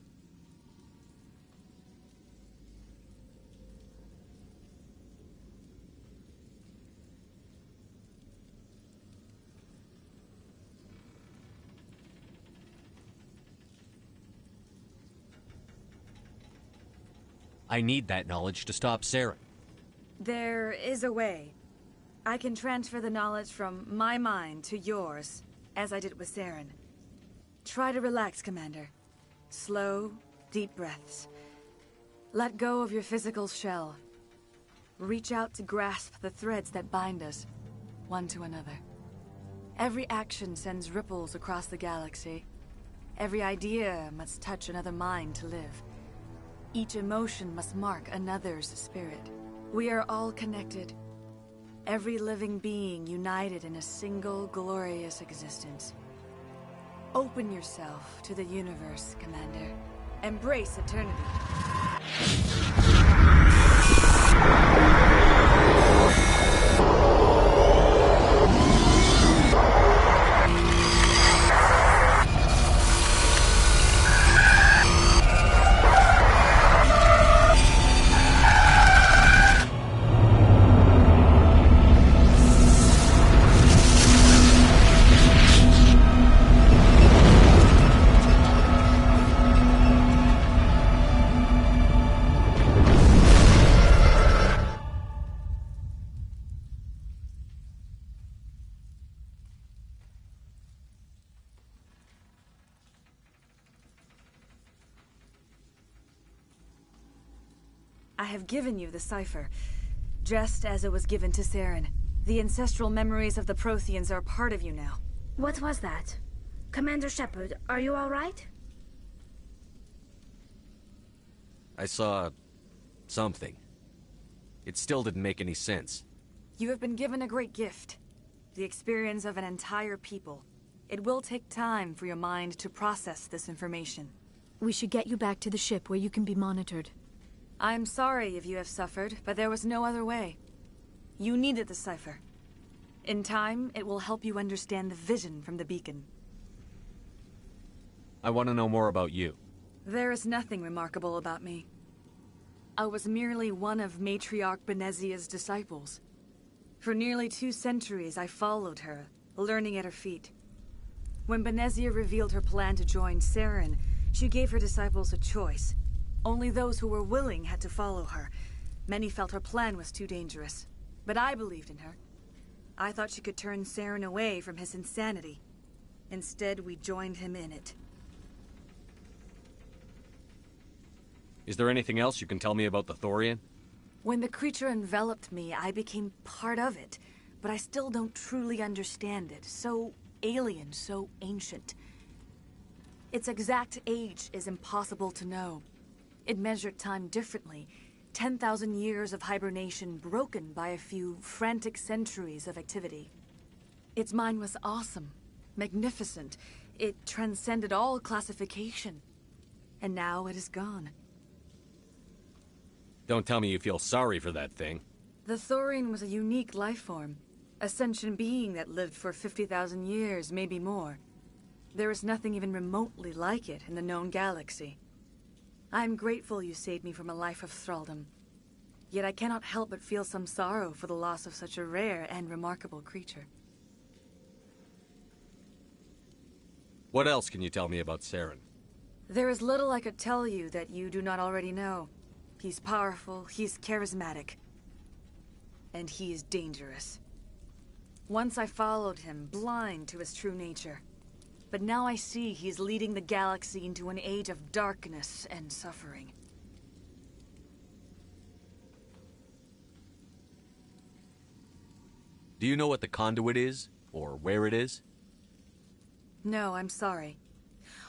I need that knowledge to stop Saren. There is a way. I can transfer the knowledge from my mind to yours, as I did with Saren. Try to relax, Commander. Slow, deep breaths. Let go of your physical shell. Reach out to grasp the threads that bind us, one to another. Every action sends ripples across the galaxy. Every idea must touch another mind to live. Each emotion must mark another's spirit. We are all connected. Every living being united in a single glorious existence. Open yourself to the universe, Commander. Embrace eternity. I have given you the cipher, just as it was given to Saren. The ancestral memories of the Protheans are a part of you now. What was that? Commander Shepard, are you all right? I saw Something. It still didn't make any sense. You have been given a great gift. The experience of an entire people. It will take time for your mind to process this information. We should get you back to the ship where you can be monitored. I'm sorry if you have suffered, but there was no other way. You needed the cipher. In time, it will help you understand the vision from the beacon. I want to know more about you. There is nothing remarkable about me. I was merely one of Matriarch Benezia's disciples. For nearly 2 centuries, I followed her, learning at her feet. When Benezia revealed her plan to join Saren, she gave her disciples a choice. Only those who were willing had to follow her. Many felt her plan was too dangerous, but I believed in her. I thought she could turn Saren away from his insanity. Instead, we joined him in it. Is there anything else you can tell me about the Thorian? When the creature enveloped me, I became part of it, but I still don't truly understand it. So alien, so ancient. Its exact age is impossible to know. It measured time differently. 10,000 years of hibernation broken by a few frantic centuries of activity. Its mind was awesome, magnificent. It transcended all classification. And now it is gone. Don't tell me you feel sorry for that thing. The Thorian was a unique life form. A sentient being that lived for 50,000 years, maybe more. There is nothing even remotely like it in the known galaxy. I am grateful you saved me from a life of thraldom. Yet I cannot help but feel some sorrow for the loss of such a rare and remarkable creature. What else can you tell me about Saren? There is little I could tell you that you do not already know. He's powerful, he's charismatic, and he is dangerous. Once I followed him, blind to his true nature. But now I see he's leading the galaxy into an age of darkness and suffering. Do you know what the conduit is? Or where it is? No, I'm sorry.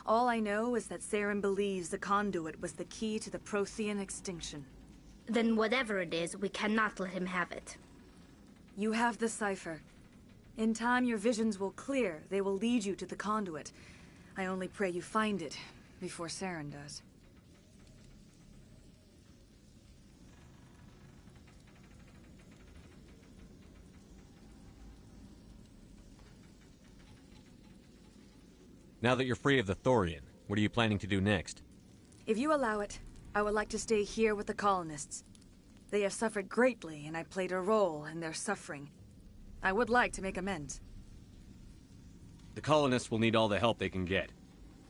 All I know is that Saren believes the conduit was the key to the Prothean extinction. Then whatever it is, we cannot let him have it. You have the cipher. In time, your visions will clear. They will lead you to the conduit. I only pray you find it before Saren does. Now that you're free of the Thorian, what are you planning to do next? If you allow it, I would like to stay here with the colonists. They have suffered greatly, and I played a role in their suffering. I would like to make amends. The colonists will need all the help they can get.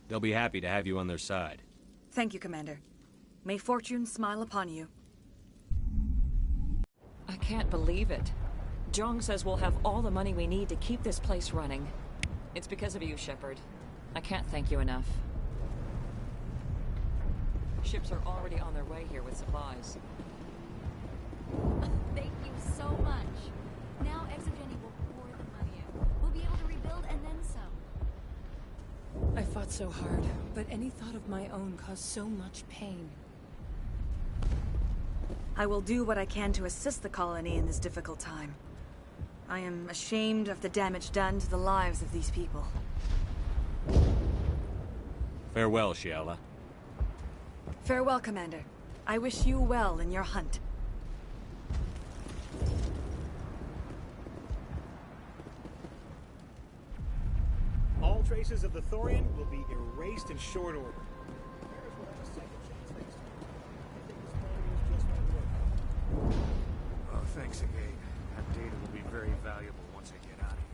They'll be happy to have you on their side. Thank you, Commander. May fortune smile upon you. I can't believe it. Jong says we'll have all the money we need to keep this place running. It's because of you, Shepard. I can't thank you enough. Ships are already on their way here with supplies. Thank you so much. Now Exogeny will pour the money in. We'll be able to rebuild and then some. I fought so hard, but any thought of my own caused so much pain. I will do what I can to assist the colony in this difficult time. I am ashamed of the damage done to the lives of these people. Farewell, Shiala. Farewell, Commander. I wish you well in your hunt. All traces of the Thorian will be erased in short order. Oh, thanks again. That data will be very valuable once I get out of here.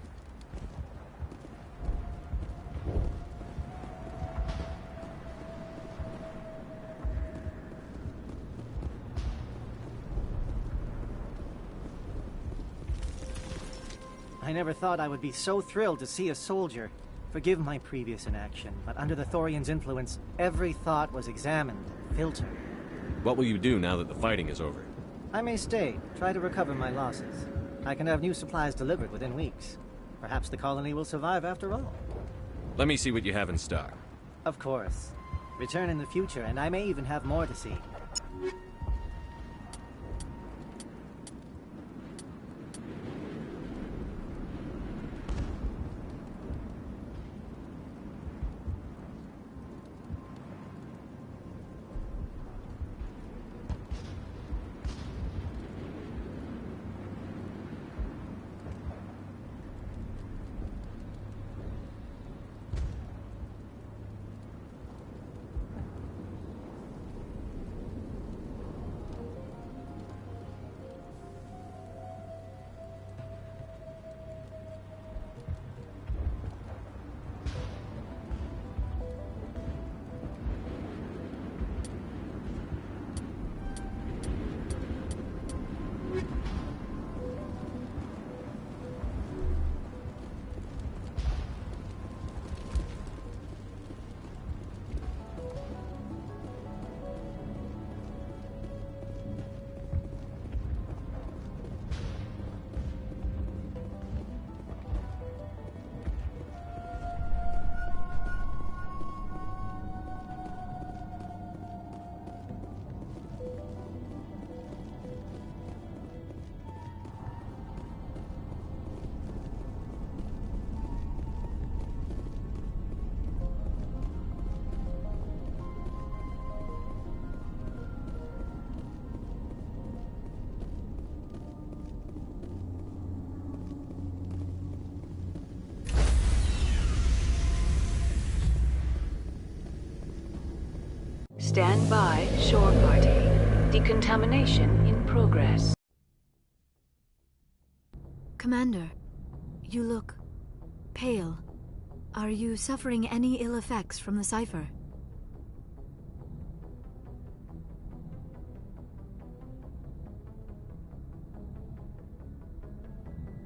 I never thought I would be so thrilled to see a soldier. Forgive my previous inaction, but under the Thorian's influence, every thought was examined, filtered. What will you do now that the fighting is over? I may stay, try to recover my losses. I can have new supplies delivered within weeks. Perhaps the colony will survive after all. Let me see what you have in stock. Of course. Return in the future, and I may even have more to see. Stand by, shore party. Decontamination in progress. Commander, you look pale. Are you suffering any ill effects from the cipher?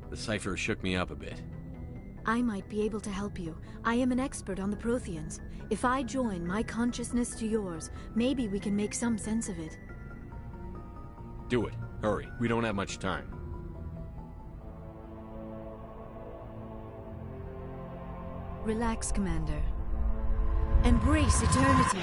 The cipher shook me up a bit. I might be able to help you. I am an expert on the Protheans. If I join my consciousness to yours, maybe we can make some sense of it. Do it. Hurry. We don't have much time. Relax, Commander. Embrace eternity.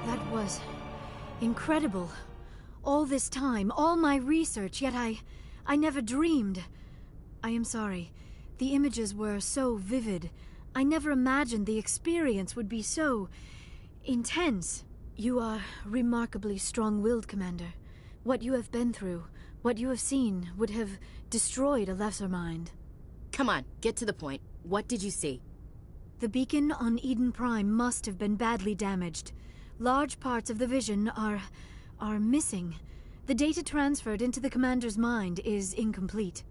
That was incredible. All this time, all my research, yet I never dreamed. I am sorry. The images were so vivid. I never imagined the experience would be so intense. You are remarkably strong-willed, Commander. What you have been through, what you have seen, would have destroyed a lesser mind. Come on, get to the point. What did you see? The beacon on Eden Prime must have been badly damaged. Large parts of the vision are missing. The data transferred into the Commander's mind is incomplete.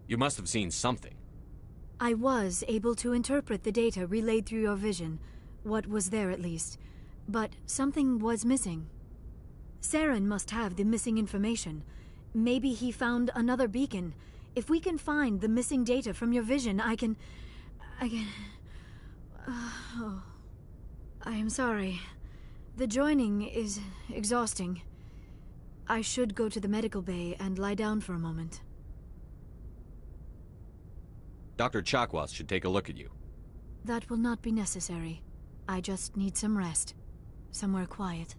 You must have seen something. I was able to interpret the data relayed through your vision. What was there, at least. But something was missing. Saren must have the missing information. Maybe he found another beacon. If we can find the missing data from your vision, I can... Oh. I am sorry. The joining is exhausting. I should go to the medical bay and lie down for a moment. Dr. Chakwas should take a look at you. That will not be necessary. I just need some rest. Somewhere quiet.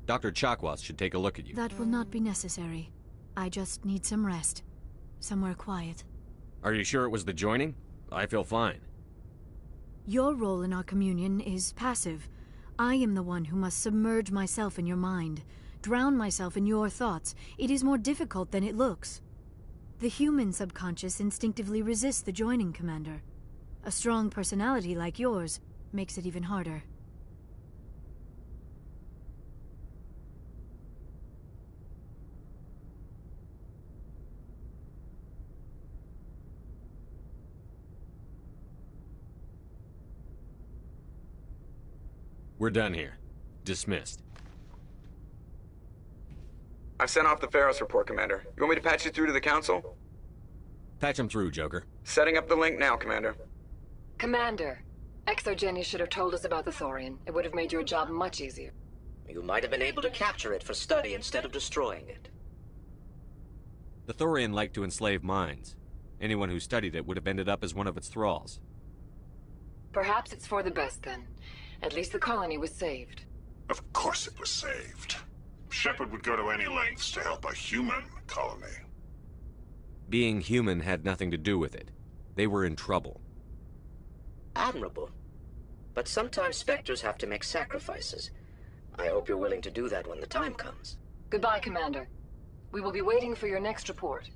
Dr. Chakwas should take a look at you. That will not be necessary. I just need some rest. Somewhere quiet. Are you sure it was the joining? I feel fine. Your role in our communion is passive. I am the one who must submerge myself in your mind. Drown myself in your thoughts. It is more difficult than it looks. The human subconscious instinctively resists the joining, Commander. A strong personality like yours makes it even harder. We're done here. Dismissed. I've sent off the Pharos report, Commander. You want me to patch you through to the Council? Patch him through, Joker. Setting up the link now, Commander. Commander, ExoGeni should have told us about the Thorian. It would have made your job much easier. You might have been able to capture it for study instead of destroying it. The Thorian liked to enslave minds. Anyone who studied it would have ended up as one of its thralls. Perhaps it's for the best, then. At least the colony was saved. Of course it was saved. Shepard would go to any lengths to help a human colony. Being human had nothing to do with it. They were in trouble. Admirable. But sometimes Spectres have to make sacrifices. I hope you're willing to do that when the time comes. Goodbye, Commander. We will be waiting for your next report.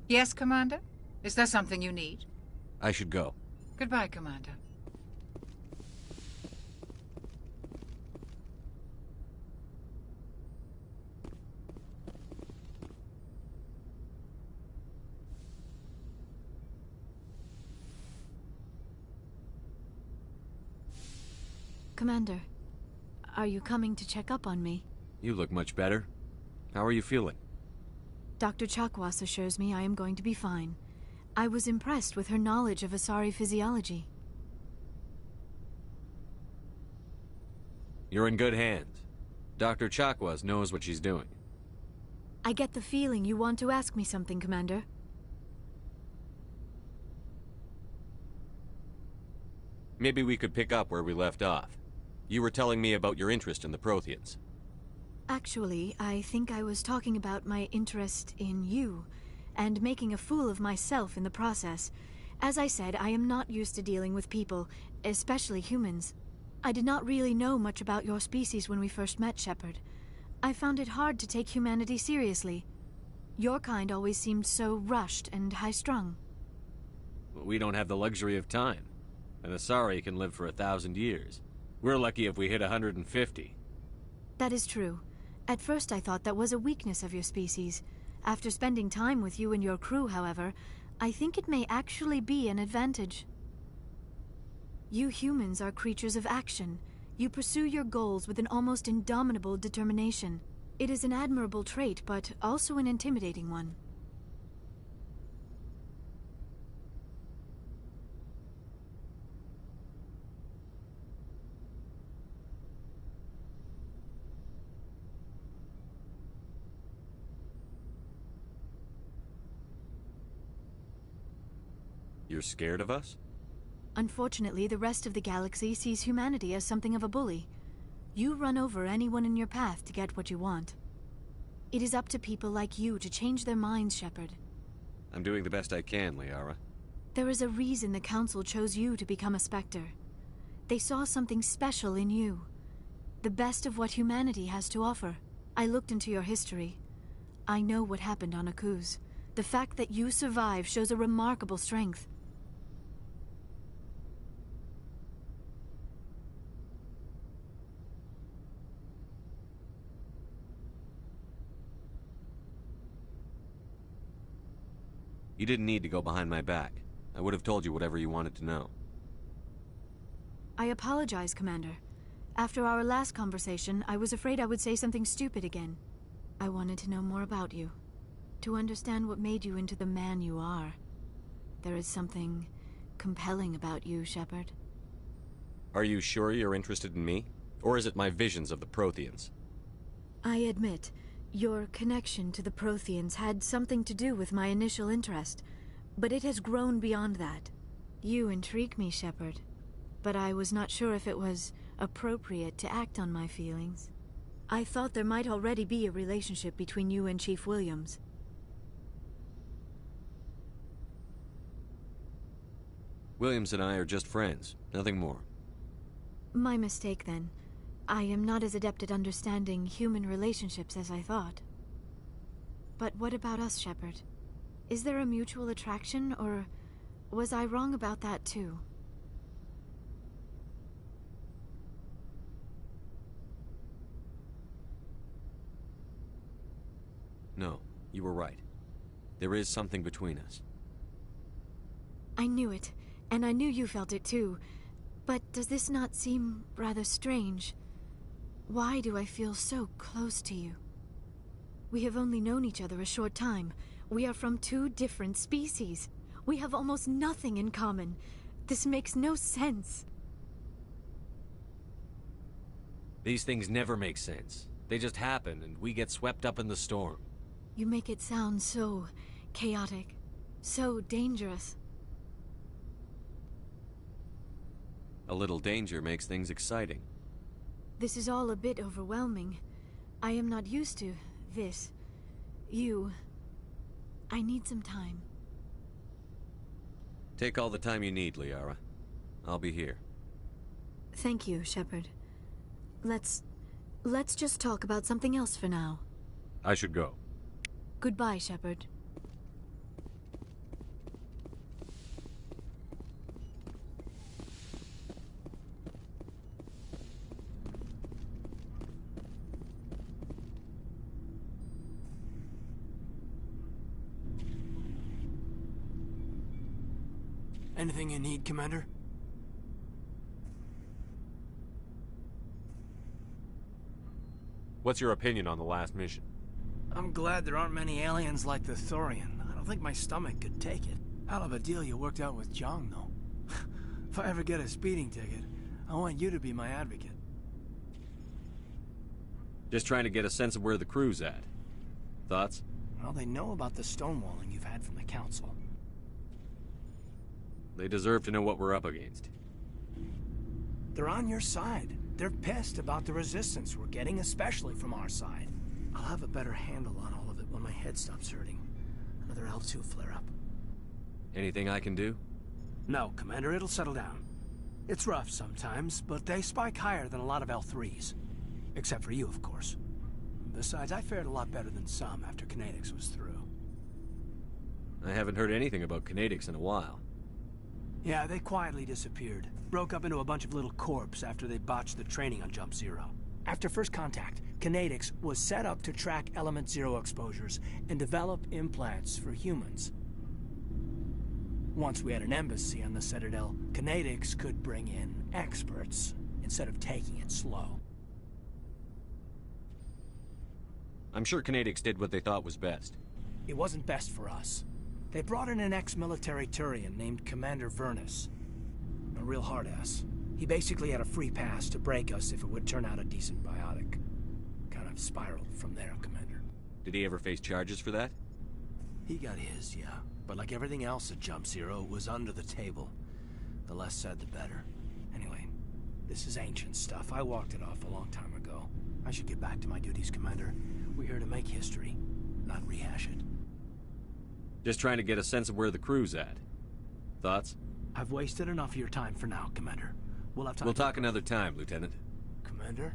Yes, Commander? Is there something you need? I should go. Goodbye, Commander. Commander, are you coming to check up on me? You look much better. How are you feeling? Dr. Chakwas assures me I am going to be fine. I was impressed with her knowledge of Asari physiology. You're in good hands. Dr. Chakwas knows what she's doing. I get the feeling you want to ask me something, Commander. Maybe we could pick up where we left off. You were telling me about your interest in the Protheans. Actually, I think I was talking about my interest in you, and making a fool of myself in the process. As I said, I am not used to dealing with people, especially humans. I did not really know much about your species when we first met, Shepard. I found it hard to take humanity seriously. Your kind always seemed so rushed and high-strung. We don't have the luxury of time. An Asari can live for 1,000 years. We're lucky if we hit 150. That is true. At first I thought that was a weakness of your species. After spending time with you and your crew, however, I think it may actually be an advantage. You humans are creatures of action. You pursue your goals with an almost indomitable determination. It is an admirable trait, but also an intimidating one. You're scared of us? Unfortunately, the rest of the galaxy sees humanity as something of a bully. You run over anyone in your path to get what you want. It is up to people like you to change their minds, Shepard. I'm doing the best I can, Liara. There is a reason the Council chose you to become a Spectre. They saw something special in you. The best of what humanity has to offer. I looked into your history. I know what happened on Akuz. The fact that you survived shows a remarkable strength. You didn't need to go behind my back. I would have told you whatever you wanted to know. I apologize, Commander. After our last conversation, I was afraid I would say something stupid again. I wanted to know more about you. To understand what made you into the man you are. There is something compelling about you, Shepard. Are you sure you're interested in me? Or is it my visions of the Protheans? I admit, your connection to the Protheans had something to do with my initial interest, but it has grown beyond that. You intrigue me, Shepard, but I was not sure if it was appropriate to act on my feelings. I thought there might already be a relationship between you and Chief Williams. Williams and I are just friends, nothing more. My mistake, then. I am not as adept at understanding human relationships as I thought. But what about us, Shepard? Is there a mutual attraction, or was I wrong about that too? No, you were right. There is something between us. I knew it, and I knew you felt it too. But does this not seem rather strange? Why do I feel so close to you? We have only known each other a short time. We are from two different species. We have almost nothing in common. This makes no sense. These things never make sense. They just happen, and we get swept up in the storm. You make it sound so chaotic, so dangerous. A little danger makes things exciting. This is all a bit overwhelming. I am not used to this. You. I need some time. Take all the time you need, Liara. I'll be here. Thank you, Shepard. Let's just talk about something else for now. I should go. Goodbye, Shepard. Anything you need, Commander? What's your opinion on the last mission? I'm glad there aren't many aliens like the Thorian. I don't think my stomach could take it. Hell of a deal you worked out with Zhang, though. If I ever get a speeding ticket, I want you to be my advocate. Just trying to get a sense of where the crew's at. Thoughts? Well, they know about the stonewalling you've had from the Council. They deserve to know what we're up against. They're on your side. They're pissed about the resistance we're getting, especially from our side. I'll have a better handle on all of it when my head stops hurting. Another L2 flare-up. Anything I can do? No, Commander, it'll settle down. It's rough sometimes, but they spike higher than a lot of L3s. Except for you, of course. Besides, I fared a lot better than some after Kinetics was through. I haven't heard anything about Kinetics in a while. Yeah, they quietly disappeared. Broke up into a bunch of little corps after they botched the training on Jump Zero. After first contact, Kinetics was set up to track Element Zero exposures and develop implants for humans. Once we had an embassy on the Citadel, Kinetics could bring in experts instead of taking it slow. I'm sure Kinetics did what they thought was best. It wasn't best for us. They brought in an ex-military Turian named Commander Vernus. A real hard-ass. He basically had a free pass to break us if it would turn out a decent biotic. Kind of spiraled from there, Commander. Did he ever face charges for that? He got his, yeah. But like everything else at Jump Zero, it was under the table. The less said, the better. Anyway, this is ancient stuff. I walked it off a long time ago. I should get back to my duties, Commander. We're here to make history, not rehash it. Just trying to get a sense of where the crew's at. Thoughts? I've wasted enough of your time for now, Commander. We'll have time. We'll talk another time, Lieutenant. Commander?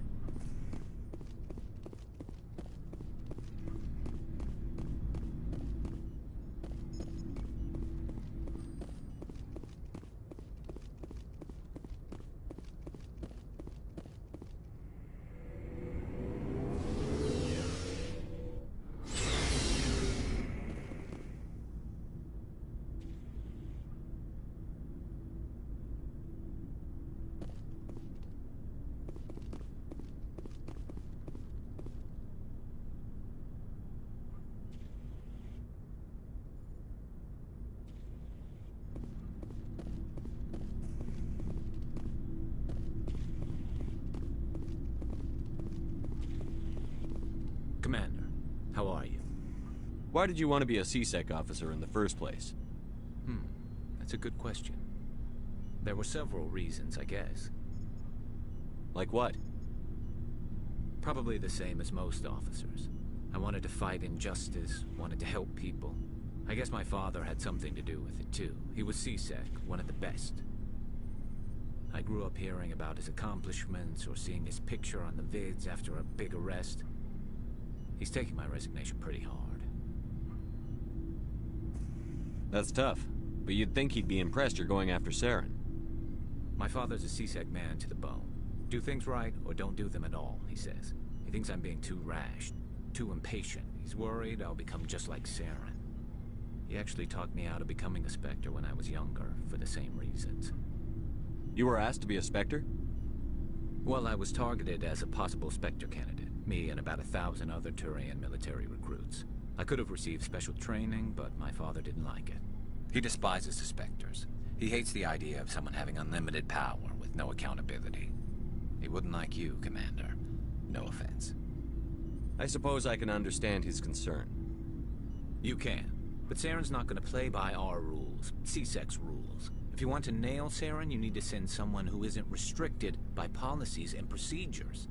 Commander, how are you? Why did you want to be a C-Sec officer in the first place? That's a good question. There were several reasons, I guess. Like what? Probably the same as most officers. I wanted to fight injustice, wanted to help people. I guess my father had something to do with it, too. He was C-Sec, one of the best. I grew up hearing about his accomplishments or seeing his picture on the vids after a big arrest. He's taking my resignation pretty hard. That's tough, but you'd think he'd be impressed you're going after Saren. My father's a C-Sec man to the bone. Do things right or don't do them at all, he says. He thinks I'm being too rash, too impatient. He's worried I'll become just like Saren. He actually talked me out of becoming a Spectre when I was younger, for the same reasons. You were asked to be a Spectre? Well, I was targeted as a possible Spectre candidate. Me and about 1,000 other Turian military recruits. I could have received special training, but my father didn't like it. He despises the Spectres. He hates the idea of someone having unlimited power with no accountability. He wouldn't like you, Commander. No offense. I suppose I can understand his concern. You can. But Saren's not going to play by our rules, C-Sec's rules. If you want to nail Saren, you need to send someone who isn't restricted by policies and procedures.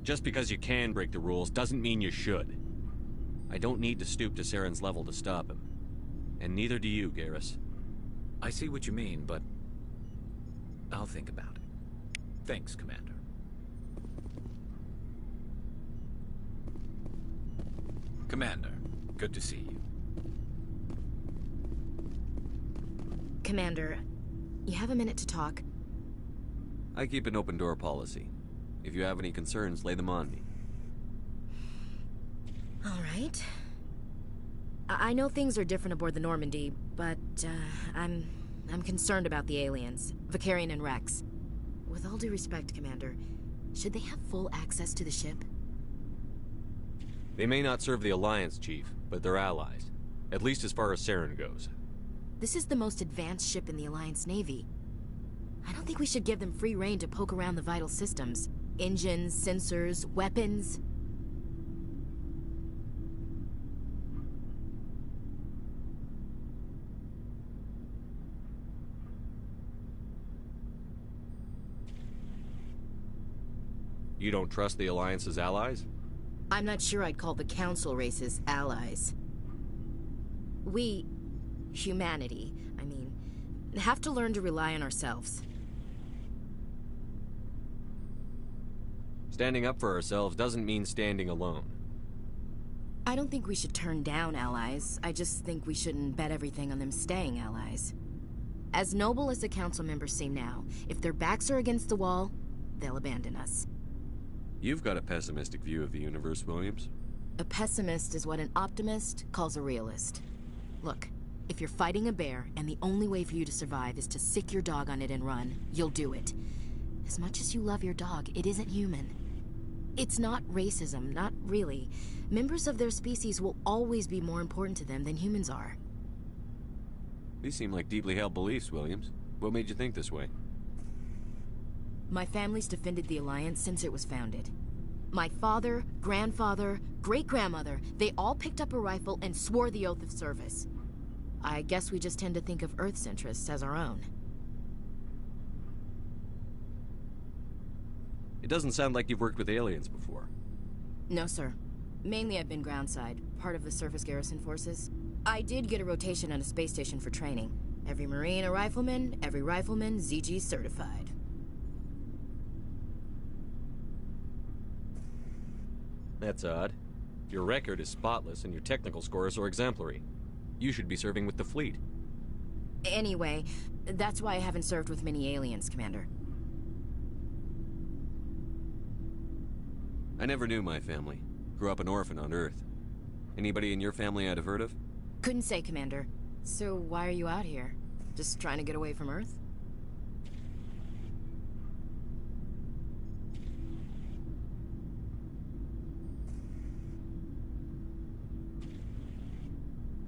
Just because you can break the rules doesn't mean you should. I don't need to stoop to Saren's level to stop him. And neither do you, Garrus. I see what you mean, but I'll think about it. Thanks, Commander. Commander, good to see you. Commander, you have a minute to talk? I keep an open door policy. If you have any concerns, lay them on me. All right. I know things are different aboard the Normandy, but I'm concerned about the aliens, Vicarian and Rex. With all due respect, Commander, should they have full access to the ship? They may not serve the Alliance, Chief, but they're allies. At least as far as Saren goes. This is the most advanced ship in the Alliance Navy. I don't think we should give them free rein to poke around the vital systems. Engines, sensors, weapons. You don't trust the Alliance's allies? I'm not sure I'd call the Council races allies. We, humanity, I mean, have to learn to rely on ourselves. Standing up for ourselves doesn't mean standing alone. I don't think we should turn down allies. I just think we shouldn't bet everything on them staying allies. As noble as the Council members seem now, if their backs are against the wall, they'll abandon us. You've got a pessimistic view of the universe, Williams. A pessimist is what an optimist calls a realist. Look, if you're fighting a bear and the only way for you to survive is to sick your dog on it and run, you'll do it. As much as you love your dog, it isn't human. It's not racism, not really. Members of their species will always be more important to them than humans are. These seem like deeply held beliefs, Williams. What made you think this way? My family's defended the Alliance since it was founded. My father, grandfather, great-grandmother, they all picked up a rifle and swore the oath of service. I guess we just tend to think of Earth's interests as our own. It doesn't sound like you've worked with aliens before. No, sir. Mainly I've been groundside, part of the surface garrison forces. I did get a rotation on a space station for training. Every Marine a rifleman, every rifleman ZG certified. That's odd. Your record is spotless and your technical scores are exemplary. You should be serving with the fleet. Anyway, that's why I haven't served with many aliens, Commander. I never knew my family. Grew up an orphan on Earth. Anybody in your family I'd have heard of? Couldn't say, Commander. So why are you out here? Just trying to get away from Earth?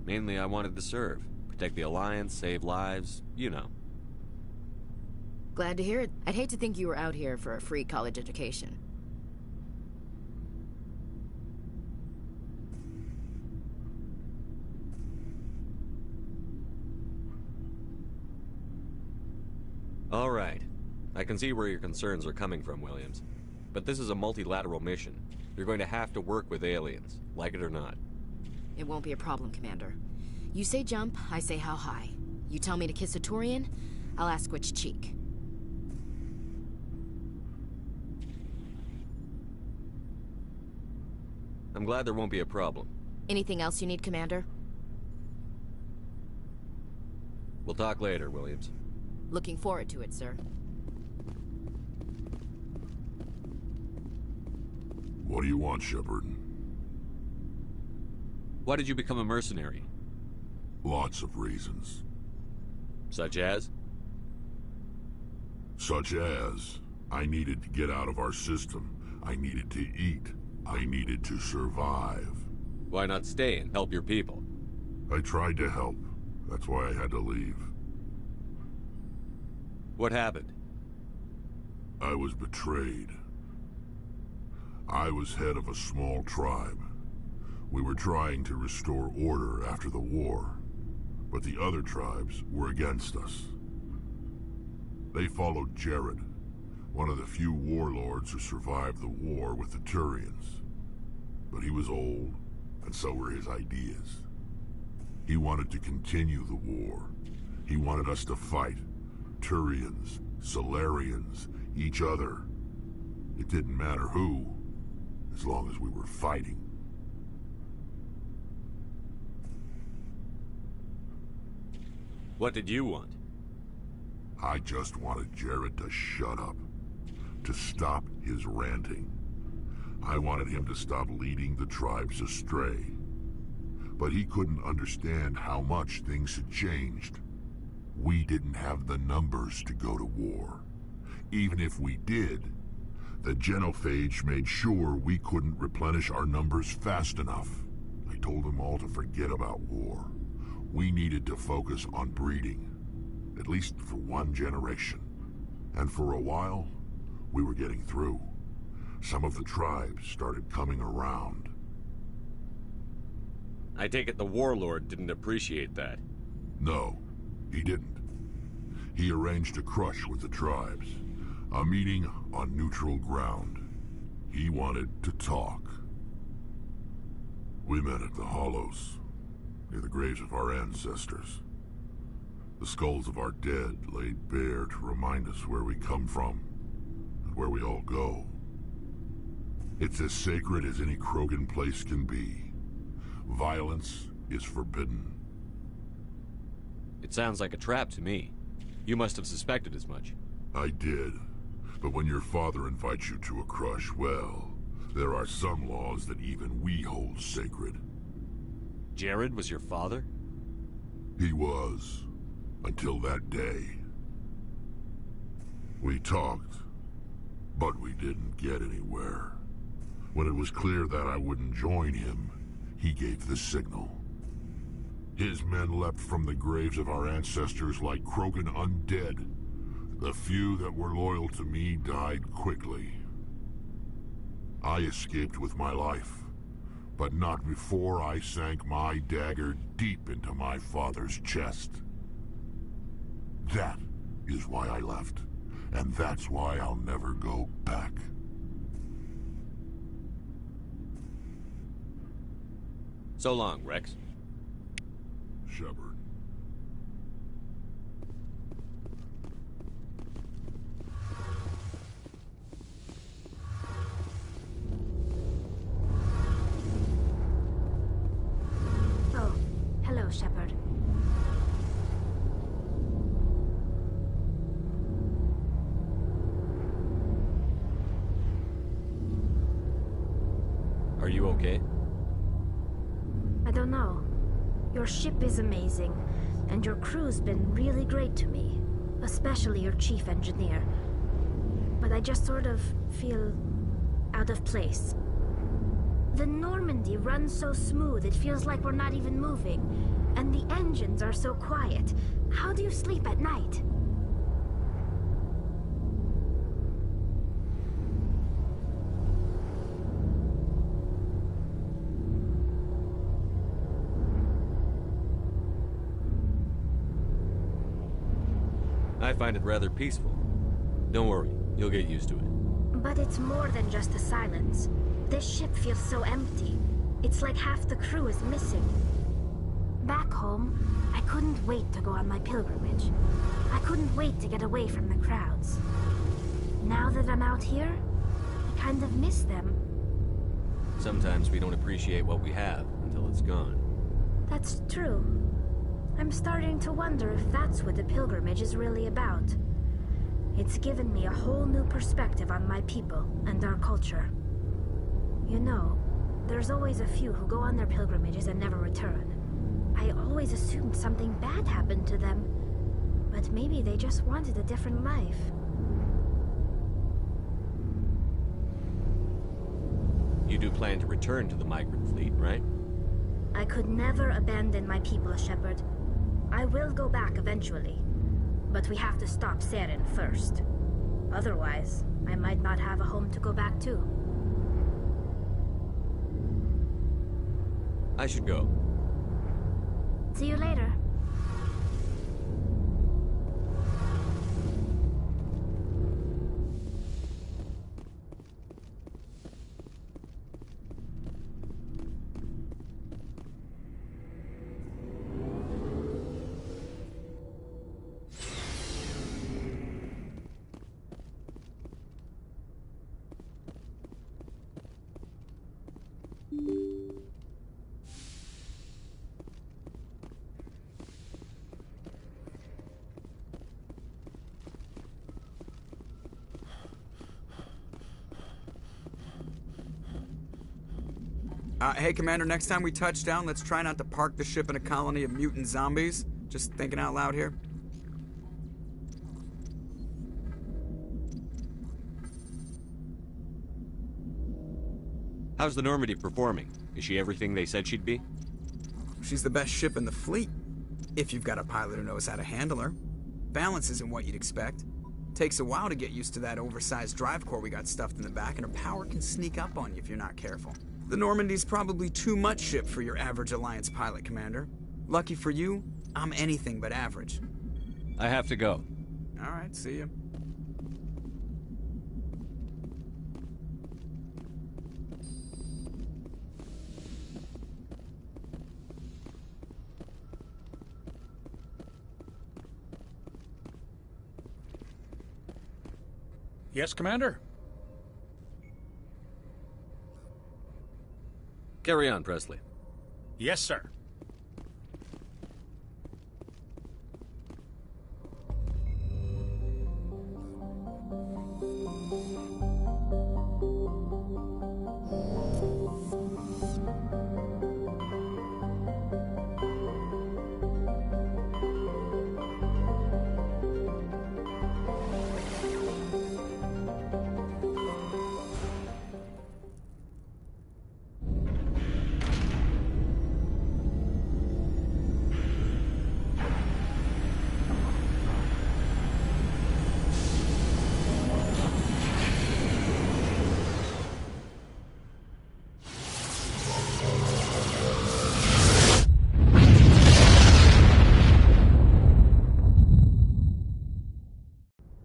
Mainly I wanted to serve. Protect the Alliance, save lives, you know. Glad to hear it. I'd hate to think you were out here for a free college education. All right. I can see where your concerns are coming from, Williams. But this is a multilateral mission. You're going to have to work with aliens, like it or not. It won't be a problem, Commander. You say jump, I say how high. You tell me to kiss a Turian, I'll ask which cheek. I'm glad there won't be a problem. Anything else you need, Commander? We'll talk later, Williams. Looking forward to it, sir. What do you want, Shepard? Why did you become a mercenary? Lots of reasons. Such as? Such as, I needed to get out of our system. I needed to eat. I needed to survive. Why not stay and help your people? I tried to help. That's why I had to leave. What happened? I was betrayed. I was head of a small tribe. We were trying to restore order after the war, but the other tribes were against us. They followed Jared, one of the few warlords who survived the war with the Turians. But he was old, and so were his ideas. He wanted to continue the war. He wanted us to fight. Turians, Solarians, each other. It didn't matter who, as long as we were fighting. What did you want? I just wanted Jared to shut up, to stop his ranting. I wanted him to stop leading the tribes astray. but he couldn't understand how much things had changed. We didn't have the numbers to go to war. Even if we did, the genophage made sure we couldn't replenish our numbers fast enough. I told them all to forget about war. We needed to focus on breeding, at least for one generation. And for a while, we were getting through. Some of the tribes started coming around. I take it the warlord didn't appreciate that. No, he didn't. He arranged a crush with the tribes. A meeting on neutral ground. He wanted to talk. We met at the Hollows, near the graves of our ancestors. The skulls of our dead laid bare to remind us where we come from, and where we all go. It's as sacred as any Krogan place can be. Violence is forbidden. It sounds like a trap to me. You must have suspected as much. I did. But when your father invites you to a crush, well, there are some laws that even we hold sacred. Jared was your father? He was. Until that day. We talked, but we didn't get anywhere. When it was clear that I wouldn't join him, he gave the signal. His men leapt from the graves of our ancestors like Krogan undead. The few that were loyal to me died quickly. I escaped with my life, but not before I sank my dagger deep into my father's chest. That is why I left, and that's why I'll never go back. So long, Rex. Shepard. Oh, hello, Shepard. Are you okay? I don't know. Your ship is amazing, and your crew's been really great to me, especially your chief engineer. But I just sort of feel out of place. The Normandy runs so smooth it feels like we're not even moving, and the engines are so quiet. How do you sleep at night? I find it rather peaceful. Don't worry, you'll get used to it. But it's more than just the silence. This ship feels so empty. It's like half the crew is missing. Back home, I couldn't wait to go on my pilgrimage. I couldn't wait to get away from the crowds. Now that I'm out here, I kind of miss them. Sometimes we don't appreciate what we have until it's gone. That's true. I'm starting to wonder if that's what the pilgrimage is really about. It's given me a whole new perspective on my people and our culture. You know, there's always a few who go on their pilgrimages and never return. I always assumed something bad happened to them, but maybe they just wanted a different life. You do plan to return to the migrant fleet, right? I could never abandon my people, Shepard. I will go back eventually, but we have to stop Saren first. Otherwise, I might not have a home to go back to. I should go. See you later. Hey, Commander, next time we touch down, let's try not to park the ship in a colony of mutant zombies. Just thinking out loud here. How's the Normandy performing? Is she everything they said she'd be? She's the best ship in the fleet, if you've got a pilot who knows how to handle her. Balance isn't what you'd expect. Takes a while to get used to that oversized drive core we got stuffed in the back, and her power can sneak up on you if you're not careful. The Normandy's probably too much ship for your average Alliance pilot, Commander. Lucky for you, I'm anything but average. I have to go. All right, see you. Yes, Commander? Carry on, Presley. Yes, sir.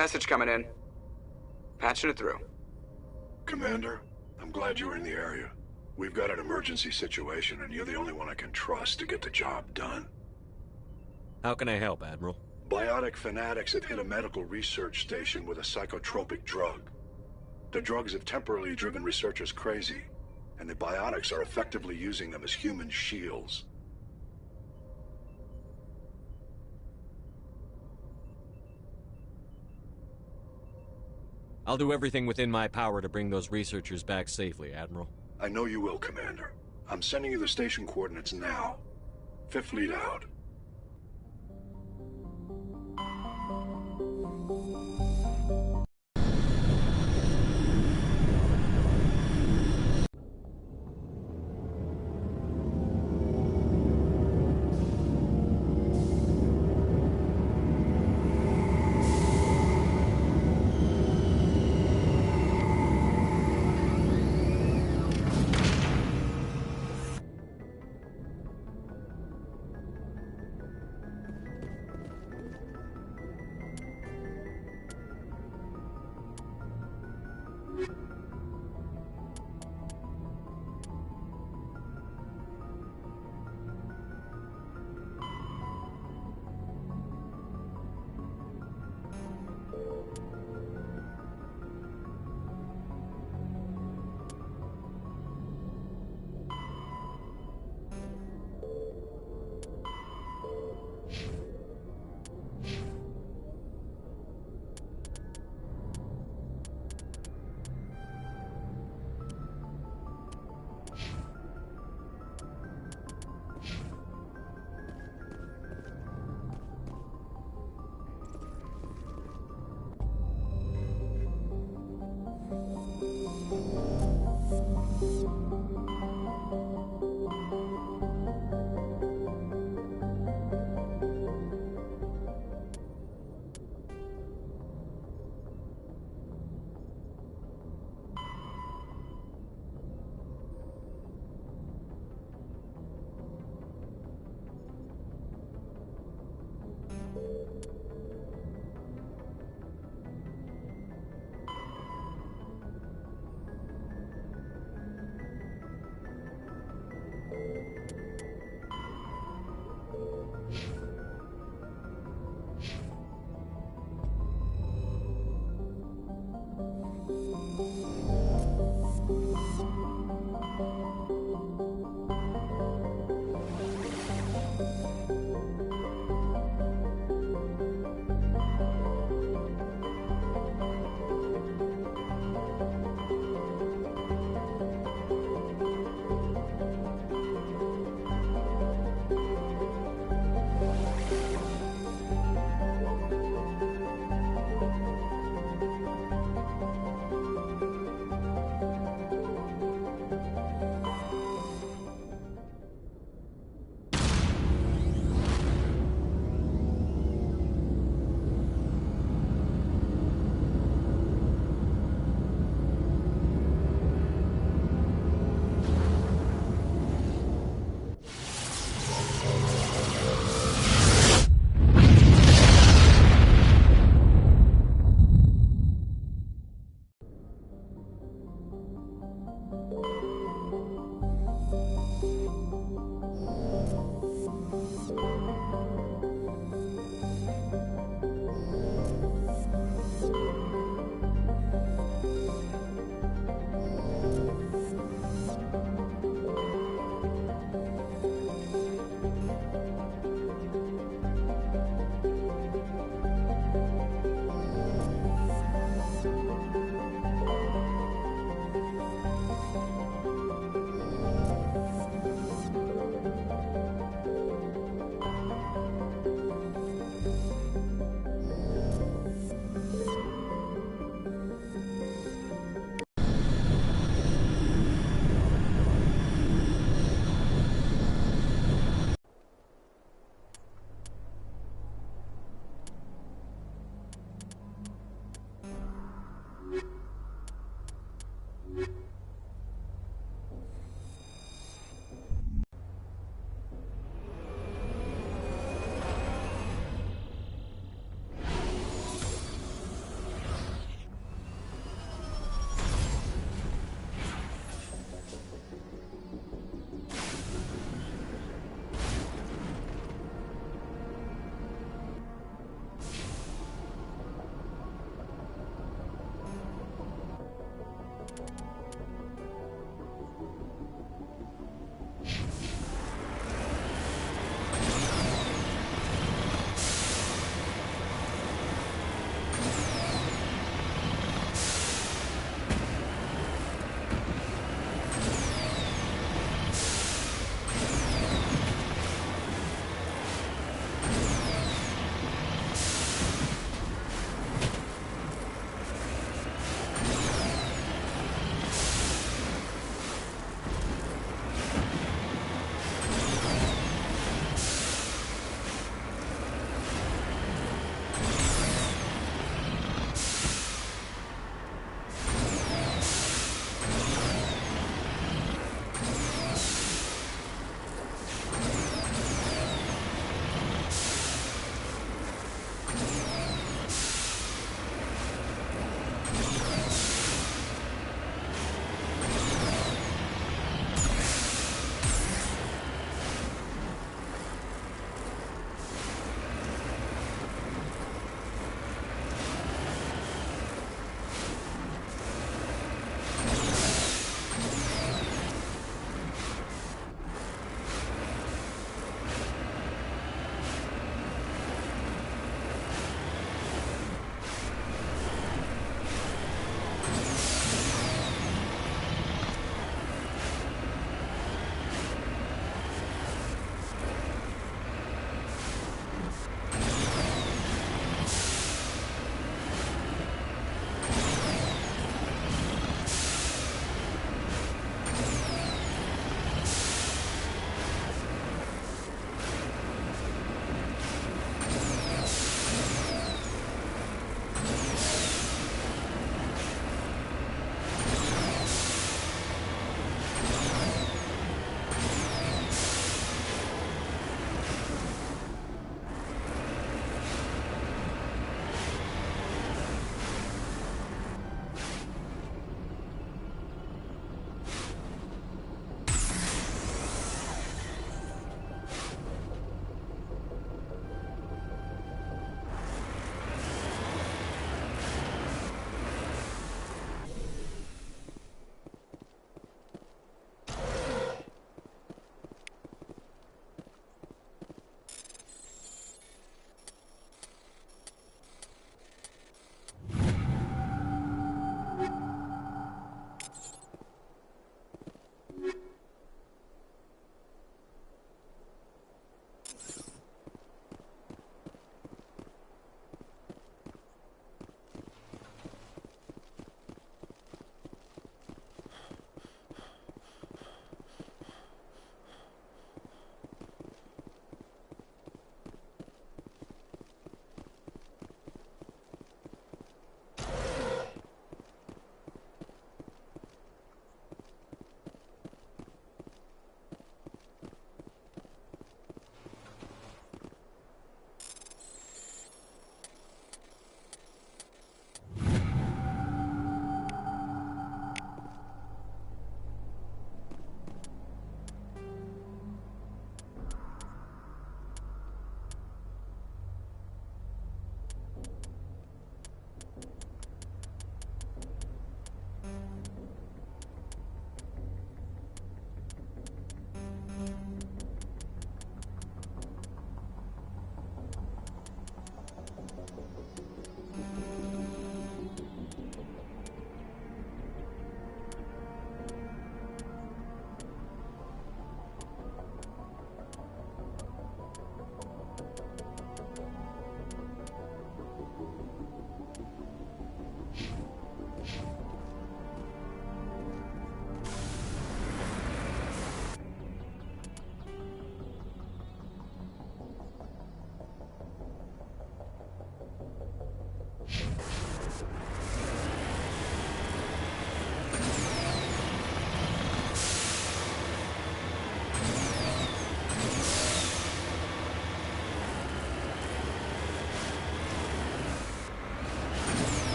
Message coming in. Patching it through. Commander, I'm glad you're in the area. We've got an emergency situation, and you're the only one I can trust to get the job done. How can I help, Admiral? Biotic fanatics have hit a medical research station with a psychotropic drug. The drugs have temporarily driven researchers crazy, and the biotics are effectively using them as human shields. I'll do everything within my power to bring those researchers back safely, Admiral. I know you will, Commander. I'm sending you the station coordinates now. Fifth Fleet out.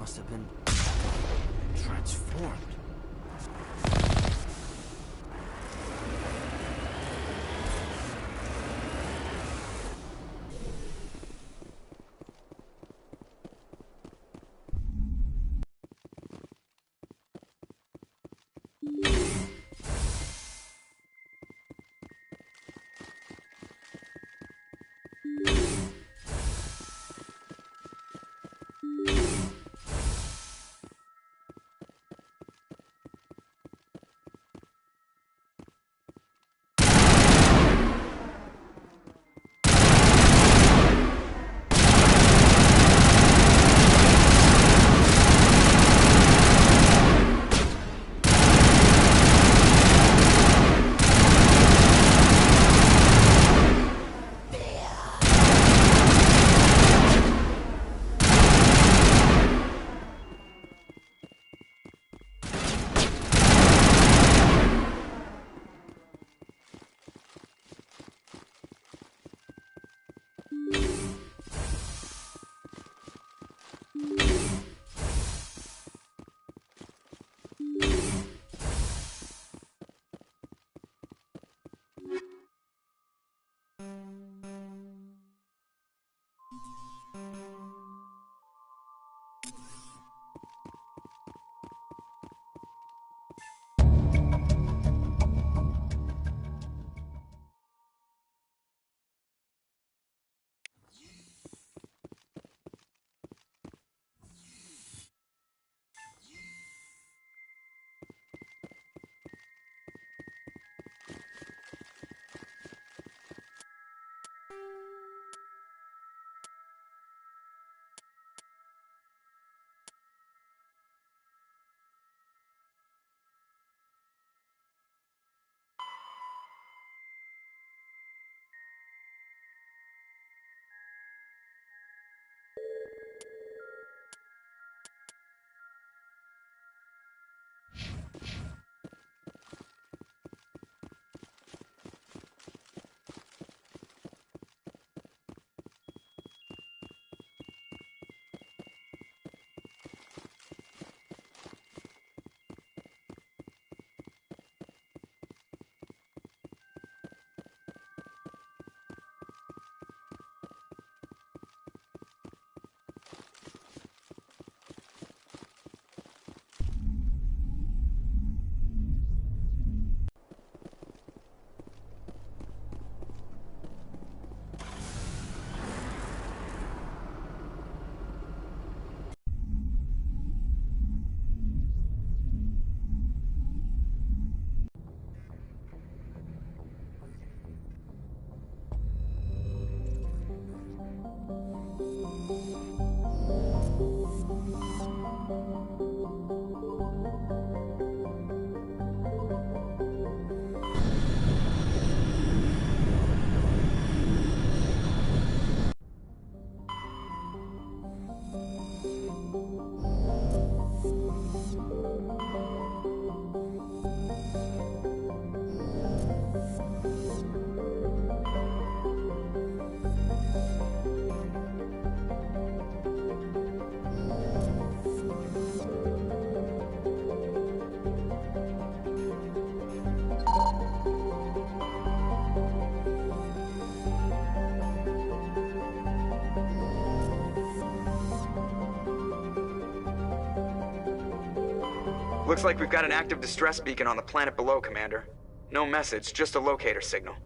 must have been transformed. Looks like we've got an active distress beacon on the planet below, Commander. No message, just a locator signal.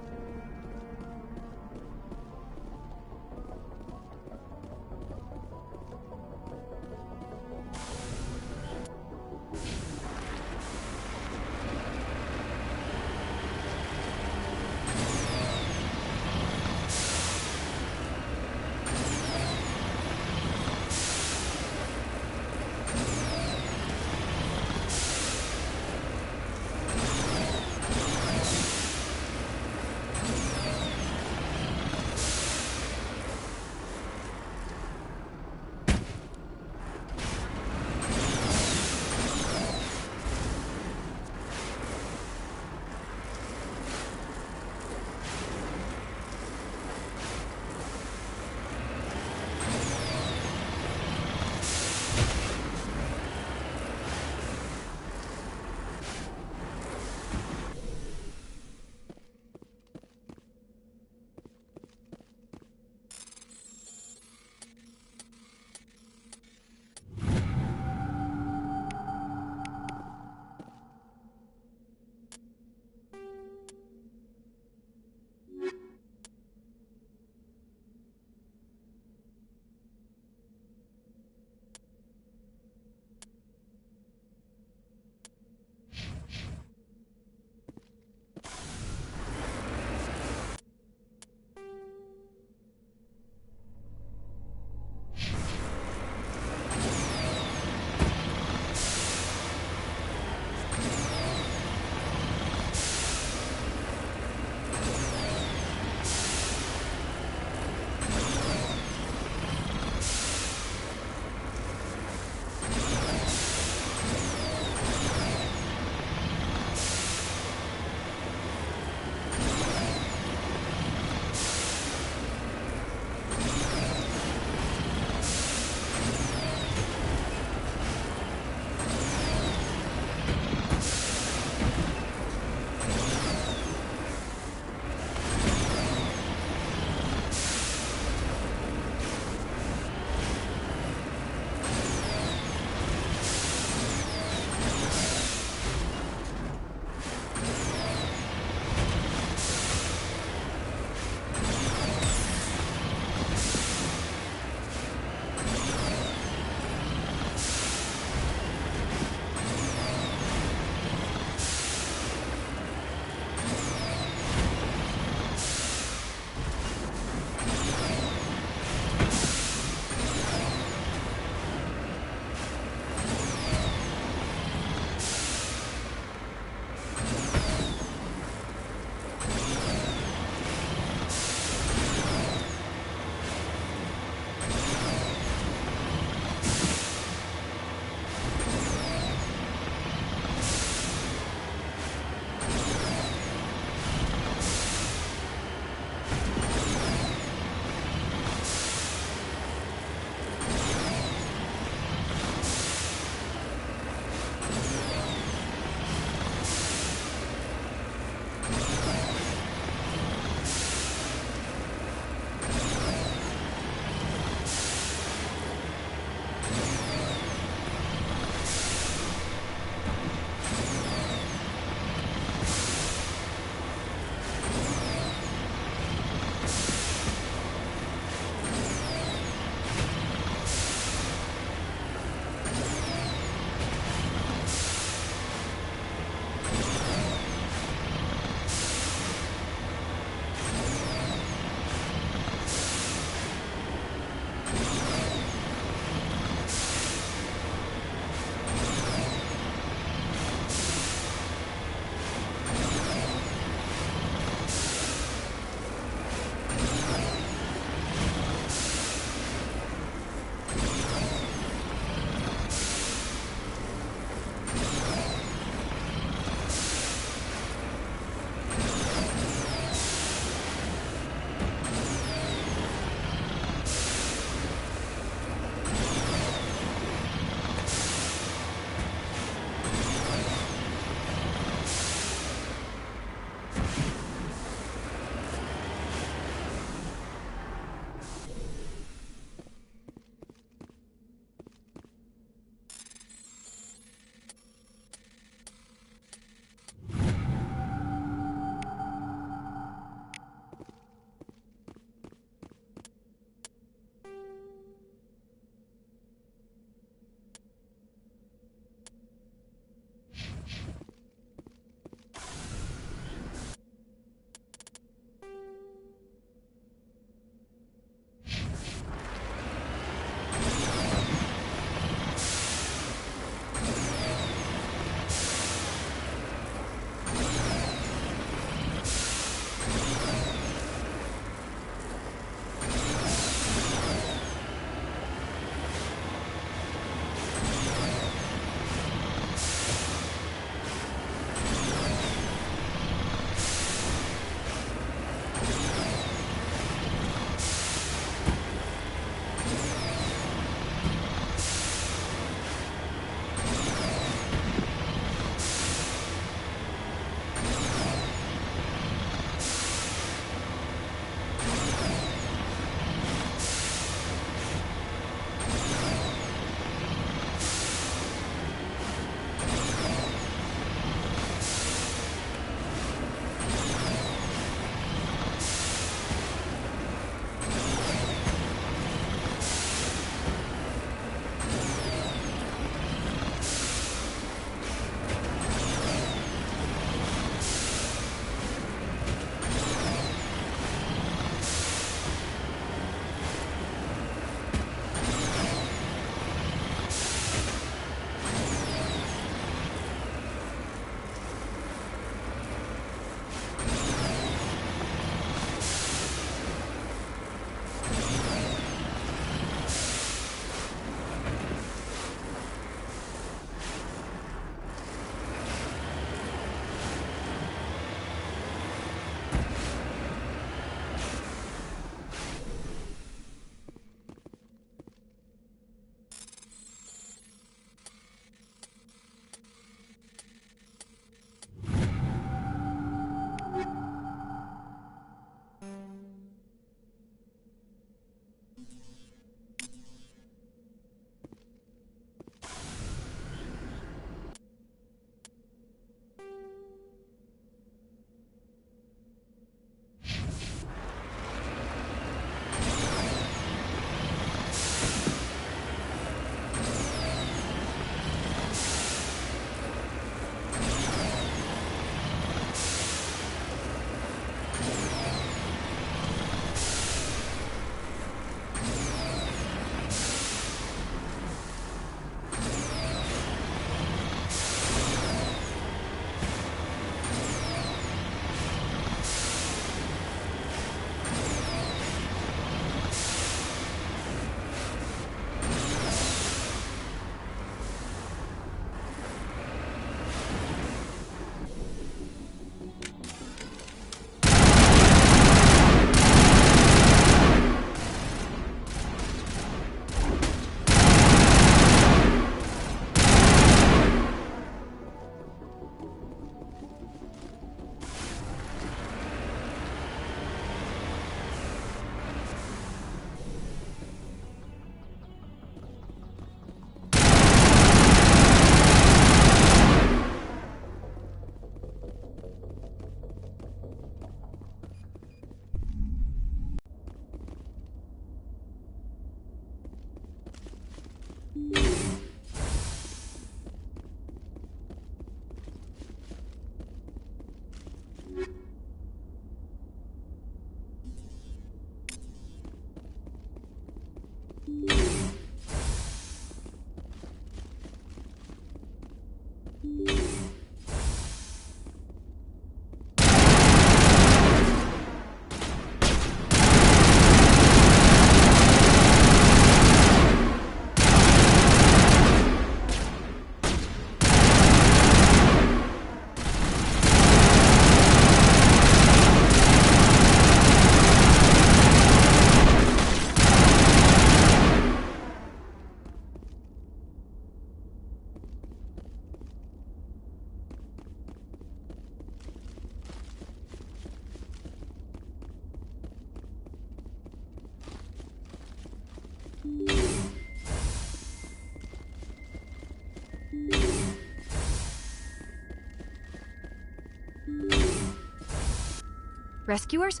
Rescuers?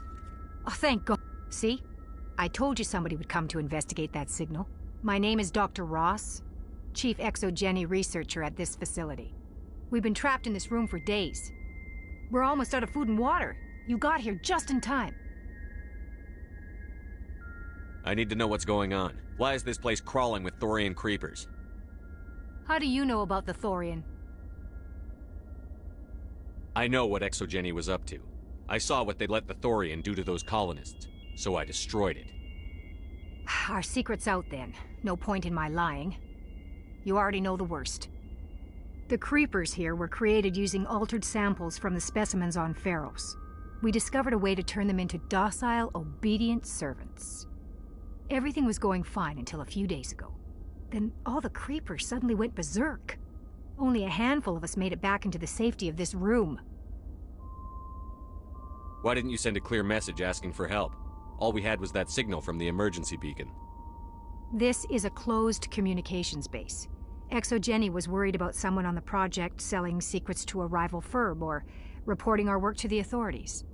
Oh, thank God. See? I told you somebody would come to investigate that signal. My name is Dr. Ross, Chief Exogeny Researcher at this facility. We've been trapped in this room for days. We're almost out of food and water. You got here just in time. I need to know what's going on. Why is this place crawling with Thorian creepers? How do you know about the Thorian? I know what Exogeny was up to. I saw what they let the Thorian do to those colonists, so I destroyed it. Our secret's out then. No point in my lying. You already know the worst. The creepers here were created using altered samples from the specimens on Pharos. We discovered a way to turn them into docile, obedient servants. Everything was going fine until a few days ago. Then all the creepers suddenly went berserk. Only a handful of us made it back into the safety of this room. Why didn't you send a clear message asking for help? All we had was that signal from the emergency beacon. This is a closed communications base. Exogeny was worried about someone on the project selling secrets to a rival firm or reporting our work to the authorities.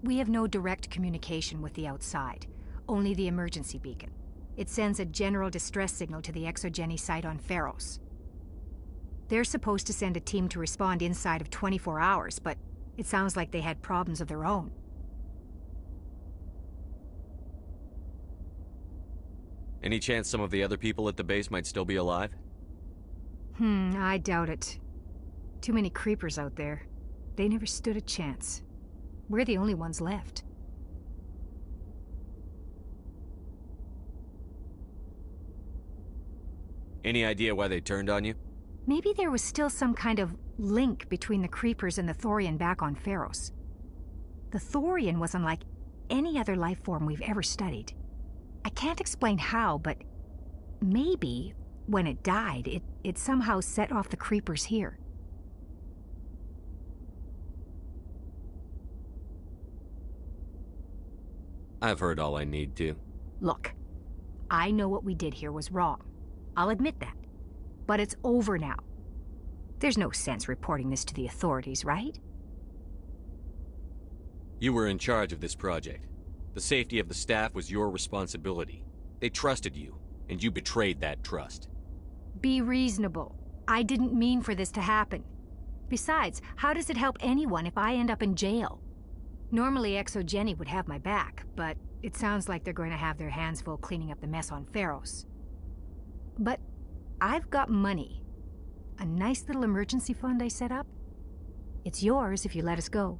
We have no direct communication with the outside, only the emergency beacon. It sends a general distress signal to the Exogeny site on Pharos. They're supposed to send a team to respond inside of 24 hours, but it sounds like they had problems of their own. Any chance some of the other people at the base might still be alive? I doubt it. Too many creepers out there. They never stood a chance. We're the only ones left. Any idea why they turned on you? Maybe there was still some kind of link between the creepers and the Thorian back on Pharos. The Thorian was unlike any other life form we've ever studied. I can't explain how, but maybe when it died, it somehow set off the creepers here. I've heard all I need to. Look, I know what we did here was wrong. I'll admit that. But it's over now. There's no sense reporting this to the authorities, right? You were in charge of this project. The safety of the staff was your responsibility. They trusted you, and you betrayed that trust. Be reasonable. I didn't mean for this to happen. Besides, how does it help anyone if I end up in jail? Normally Exogeny would have my back, but it sounds like they're going to have their hands full cleaning up the mess on Pharos. But I've got money. A nice little emergency fund I set up. It's yours if you let us go.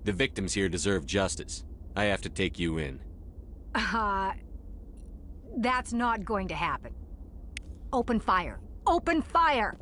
The victims here deserve justice. I have to take you in. That's not going to happen. Open fire. Open fire!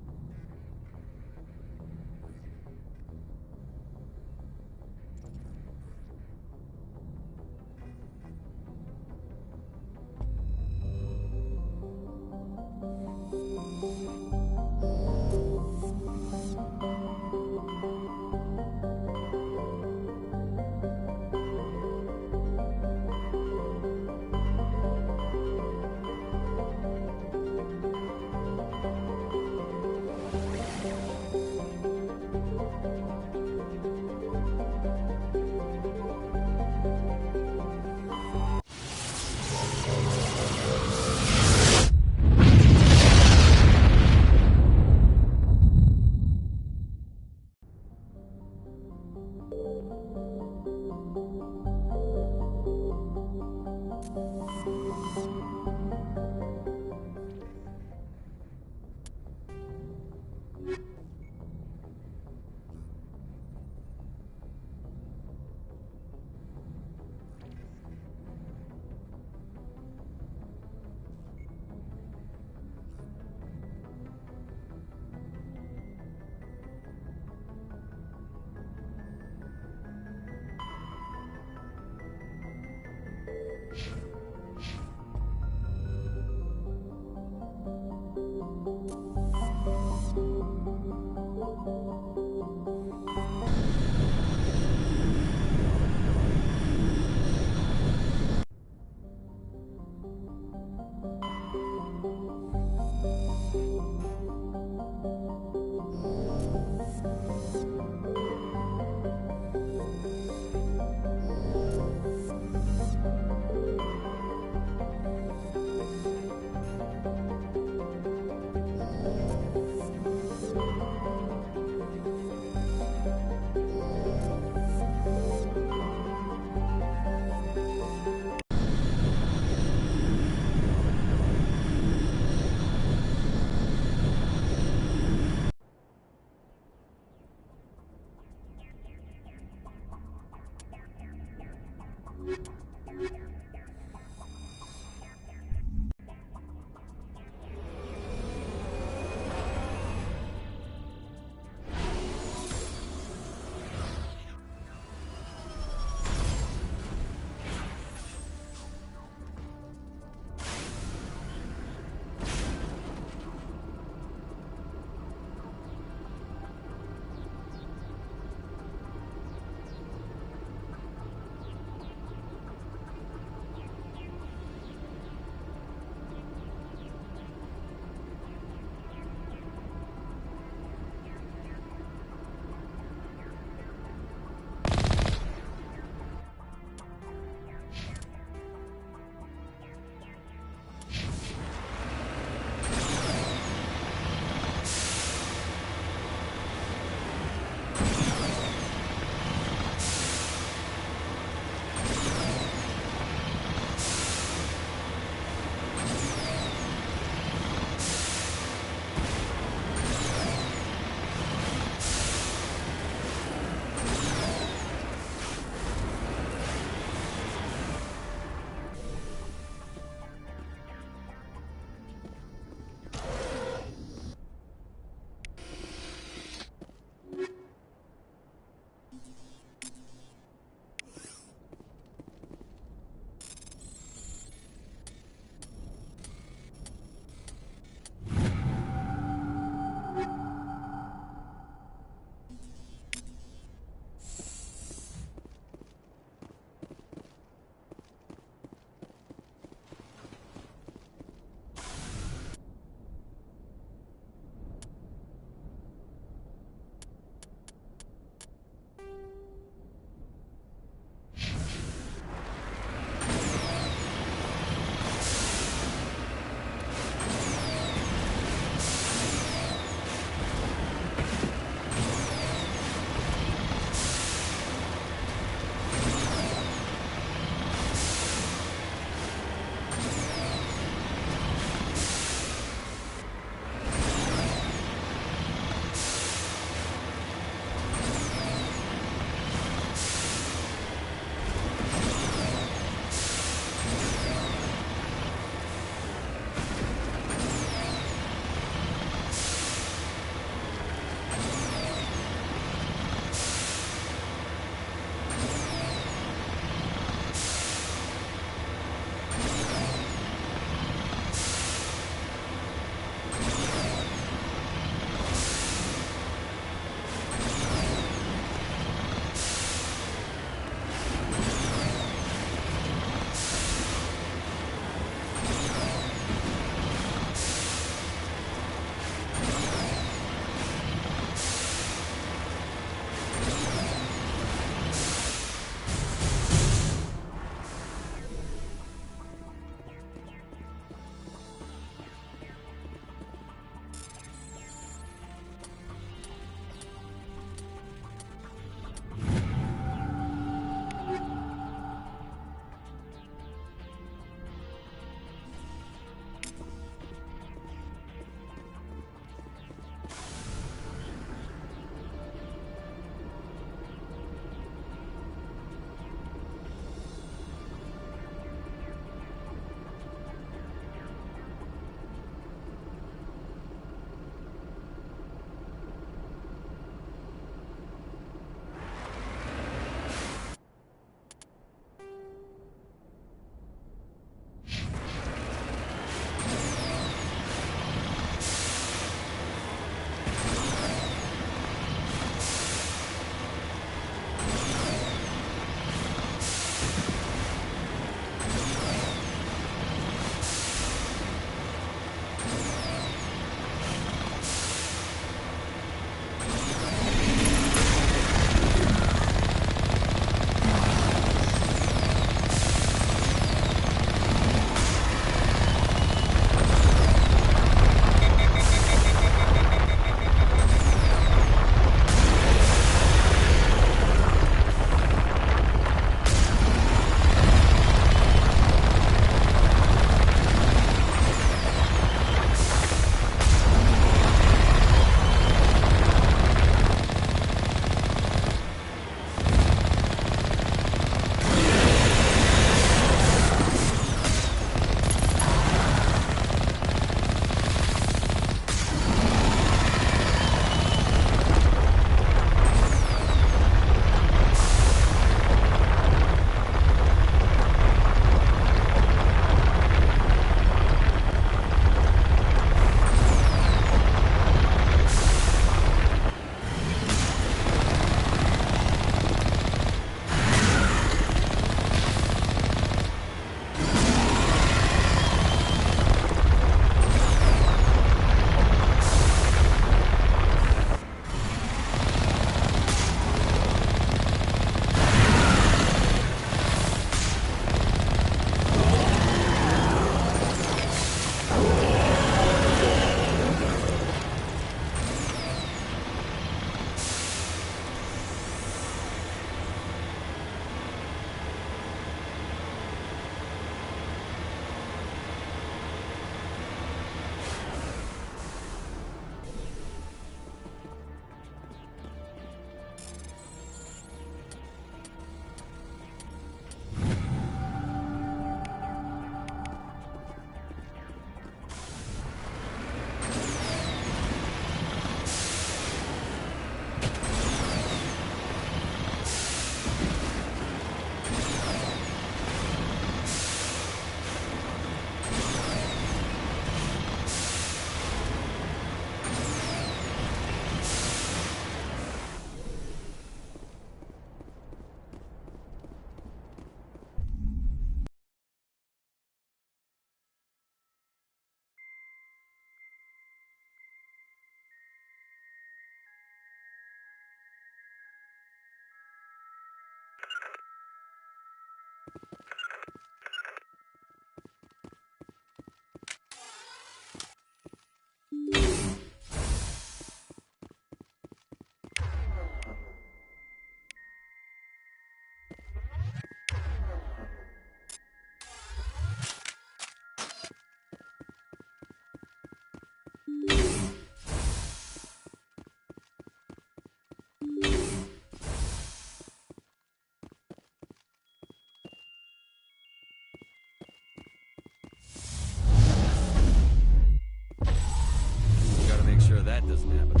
that doesn't happen.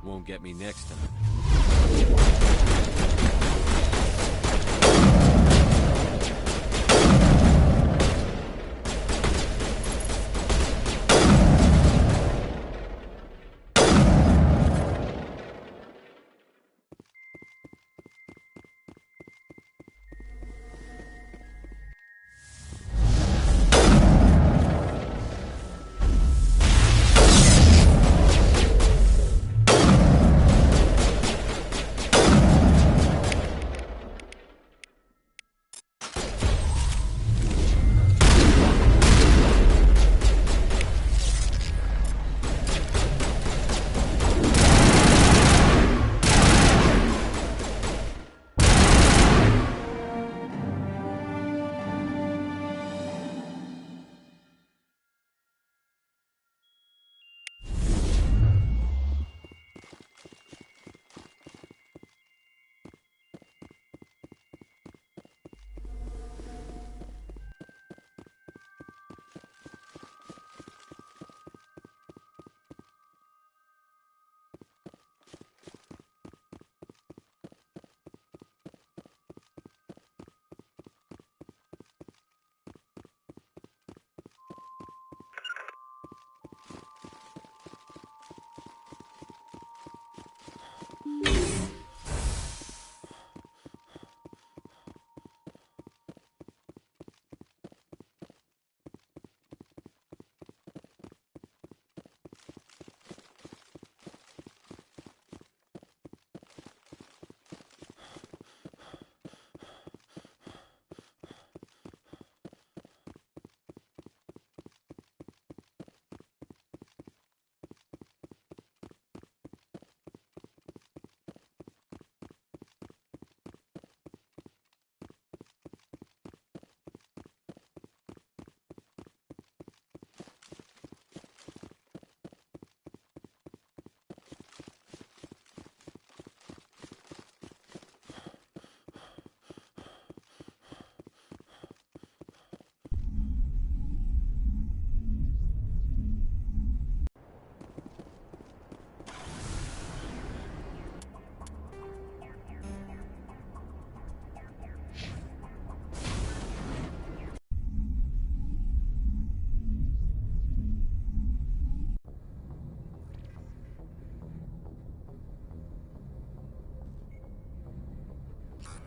Won't get me next time.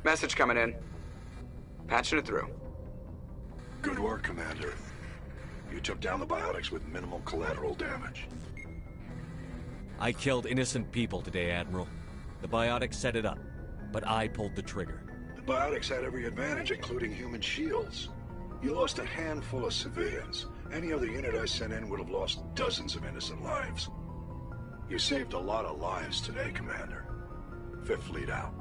Message coming in. Patching it through. Good work, Commander. You took down the biotics with minimal collateral damage. I killed innocent people today, Admiral. The biotics set it up, but I pulled the trigger. The biotics had every advantage, including human shields. You lost a handful of civilians. Any other unit I sent in would have lost dozens of innocent lives. You saved a lot of lives today, Commander. Fifth Fleet out.